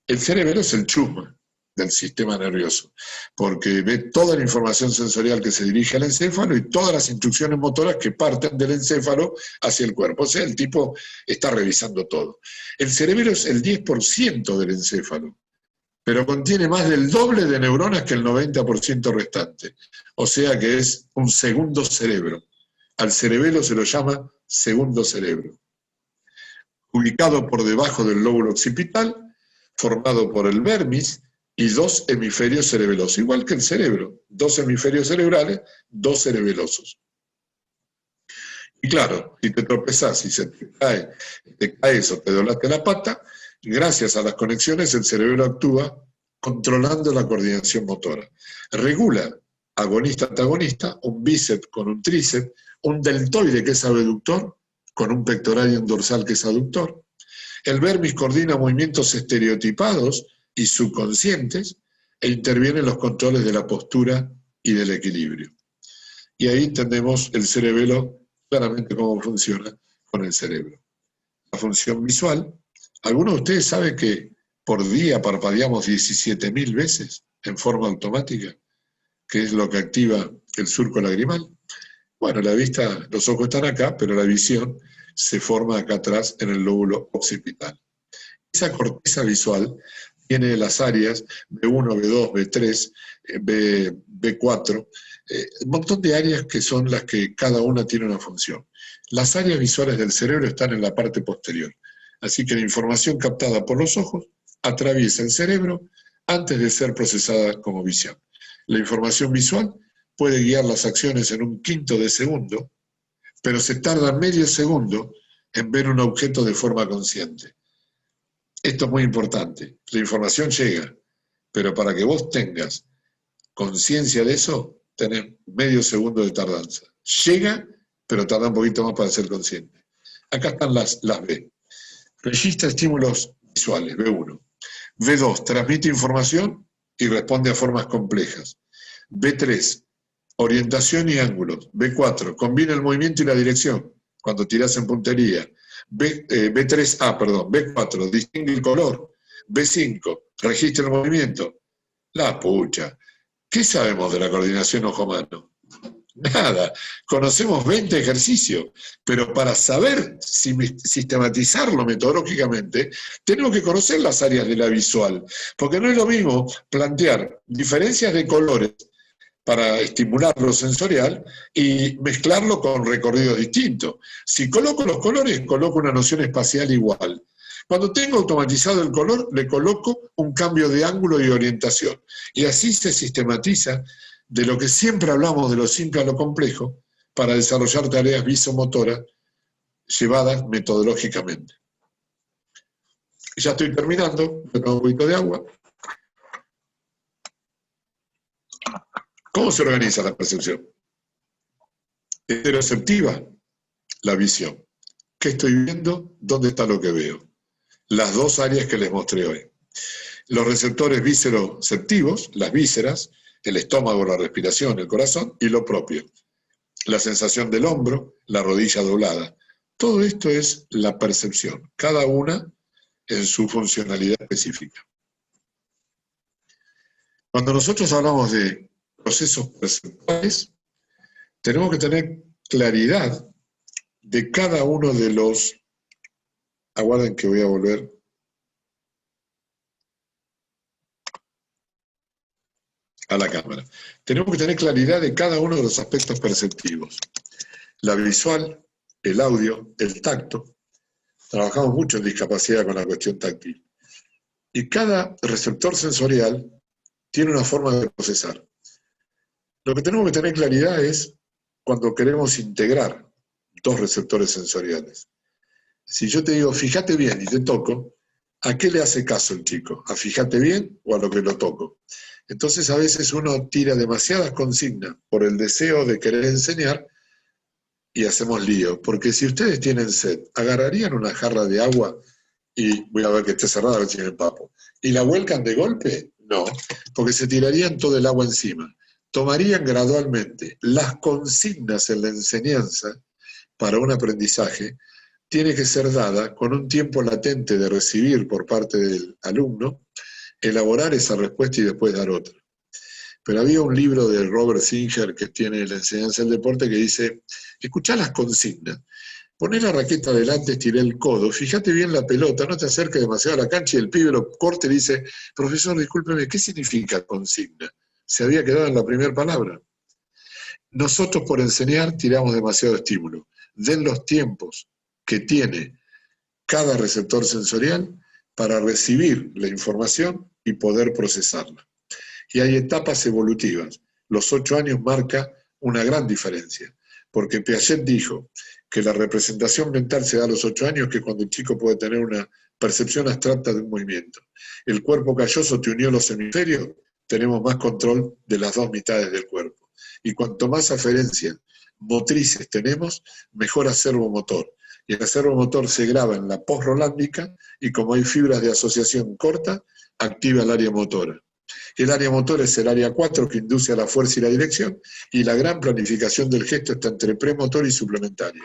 El cerebelo es el chusma del sistema nervioso, porque ve toda la información sensorial que se dirige al encéfalo y todas las instrucciones motoras que parten del encéfalo hacia el cuerpo. O sea, el tipo está revisando todo. El cerebelo es el 10% del encéfalo, pero contiene más del doble de neuronas que el 90% restante. O sea que es un segundo cerebro. Al cerebelo se lo llama segundo cerebro. Ubicado por debajo del lóbulo occipital, formado por el vermis y 2 hemisferios cerebelosos, igual que el cerebro, 2 hemisferios cerebrales, 2 cerebelosos. Y claro, si te tropezás y se te caes o te doblaste la pata, gracias a las conexiones el cerebro actúa controlando la coordinación motora. Regula agonista-antagonista, un bíceps con un tríceps, un deltoide que es abductor, con un pectoral y un dorsal que es aductor. El vermis coordina movimientos estereotipados y subconscientes e interviene en los controles de la postura y del equilibrio. Y ahí entendemos el cerebelo claramente cómo funciona con el cerebro. La función visual, ¿algunos de ustedes saben que por día parpadeamos 17.000 veces en forma automática? ¿Qué es lo que activa el surco lagrimal? Bueno, la vista, los ojos están acá, pero la visión se forma acá atrás en el lóbulo occipital. Esa corteza visual tiene las áreas B1, B2, B3, B4, un montón de áreas que son las que cada una tiene una función. Las áreas visuales del cerebro están en la parte posterior, así que la información captada por los ojos atraviesa el cerebro antes de ser procesada como visión. La información visual puede guiar las acciones en 1/5 de segundo, pero se tarda medio segundo en ver un objeto de forma consciente. Esto es muy importante. La información llega, pero para que vos tengas conciencia de eso, tenés medio segundo de tardanza. Llega, pero tarda un poquito más para ser consciente. Acá están las B. Registra estímulos visuales, B1. B2, transmite información y responde a formas complejas. B3, orientación y ángulos. B4, combina el movimiento y la dirección cuando tirás en puntería. B4, distingue el color. B5, registra el movimiento. La pucha. ¿Qué sabemos de la coordinación ojo-mano? Nada. Conocemos 20 ejercicios, pero para saber sistematizarlo metodológicamente, tenemos que conocer las áreas de la visual, porque no es lo mismo plantear diferencias de colores para estimular lo sensorial y mezclarlo con recorridos distintos. Si coloco los colores, coloco una noción espacial igual. Cuando tengo automatizado el color, le coloco un cambio de ángulo y orientación. Y así se sistematiza de lo que siempre hablamos de lo simple a lo complejo para desarrollar tareas visomotoras llevadas metodológicamente. Ya estoy terminando, me tomo un poquito de agua. ¿Cómo se organiza la percepción? Estereoceptiva, la visión. ¿Qué estoy viendo? ¿Dónde está lo que veo? Las dos áreas que les mostré hoy. Los receptores visceroceptivos, las vísceras, el estómago, la respiración, el corazón, y lo propio. La sensación del hombro, la rodilla doblada. Todo esto es la percepción, cada una en su funcionalidad específica. Cuando nosotros hablamos de procesos perceptuales, tenemos que tener claridad de cada uno de los... Aguarden que voy a volver. A la cámara. Tenemos que tener claridad de cada uno de los aspectos perceptivos. La visual, el audio, el tacto. Trabajamos mucho en discapacidad con la cuestión táctil. Y cada receptor sensorial tiene una forma de procesar. Lo que tenemos que tener claridad es cuando queremos integrar dos receptores sensoriales. Si yo te digo, fíjate bien y te toco, ¿a qué le hace caso el chico? ¿A fíjate bien o a lo que lo toco? Entonces a veces uno tira demasiadas consignas por el deseo de querer enseñar y hacemos lío. Porque si ustedes tienen sed, ¿agarrarían una jarra de agua y voy a ver que esté cerrada, a ver si me empapo, y la vuelcan de golpe? No, porque se tirarían todo el agua encima. Tomarían gradualmente. Las consignas en la enseñanza para un aprendizaje tiene que ser dada con un tiempo latente de recibir por parte del alumno, elaborar esa respuesta y después dar otra. Pero había un libro de Robert Singer que tiene la enseñanza del deporte que dice, escuchá las consignas, poné la raqueta adelante, estiré el codo, fíjate bien la pelota, no te acerques demasiado a la cancha y el pibe lo corta y dice, profesor, discúlpeme, ¿qué significa consigna? Se había quedado en la primera palabra. Nosotros por enseñar tiramos demasiado estímulo. Den los tiempos que tiene cada receptor sensorial para recibir la información y poder procesarla. Y hay etapas evolutivas. Los 8 años marca una gran diferencia, porque Piaget dijo que la representación mental se da a los 8 años, que cuando el chico puede tener una percepción abstracta de un movimiento. El cuerpo calloso te unió los hemisferios, tenemos más control de las dos mitades del cuerpo. Y cuanto más aferencias motrices tenemos, mejor acervo motor. Y el acervo motor se graba en la postrolándica y como hay fibras de asociación corta, activa el área motora. El área motora es el área 4 que induce a la fuerza y la dirección, y la gran planificación del gesto está entre premotor y suplementaria.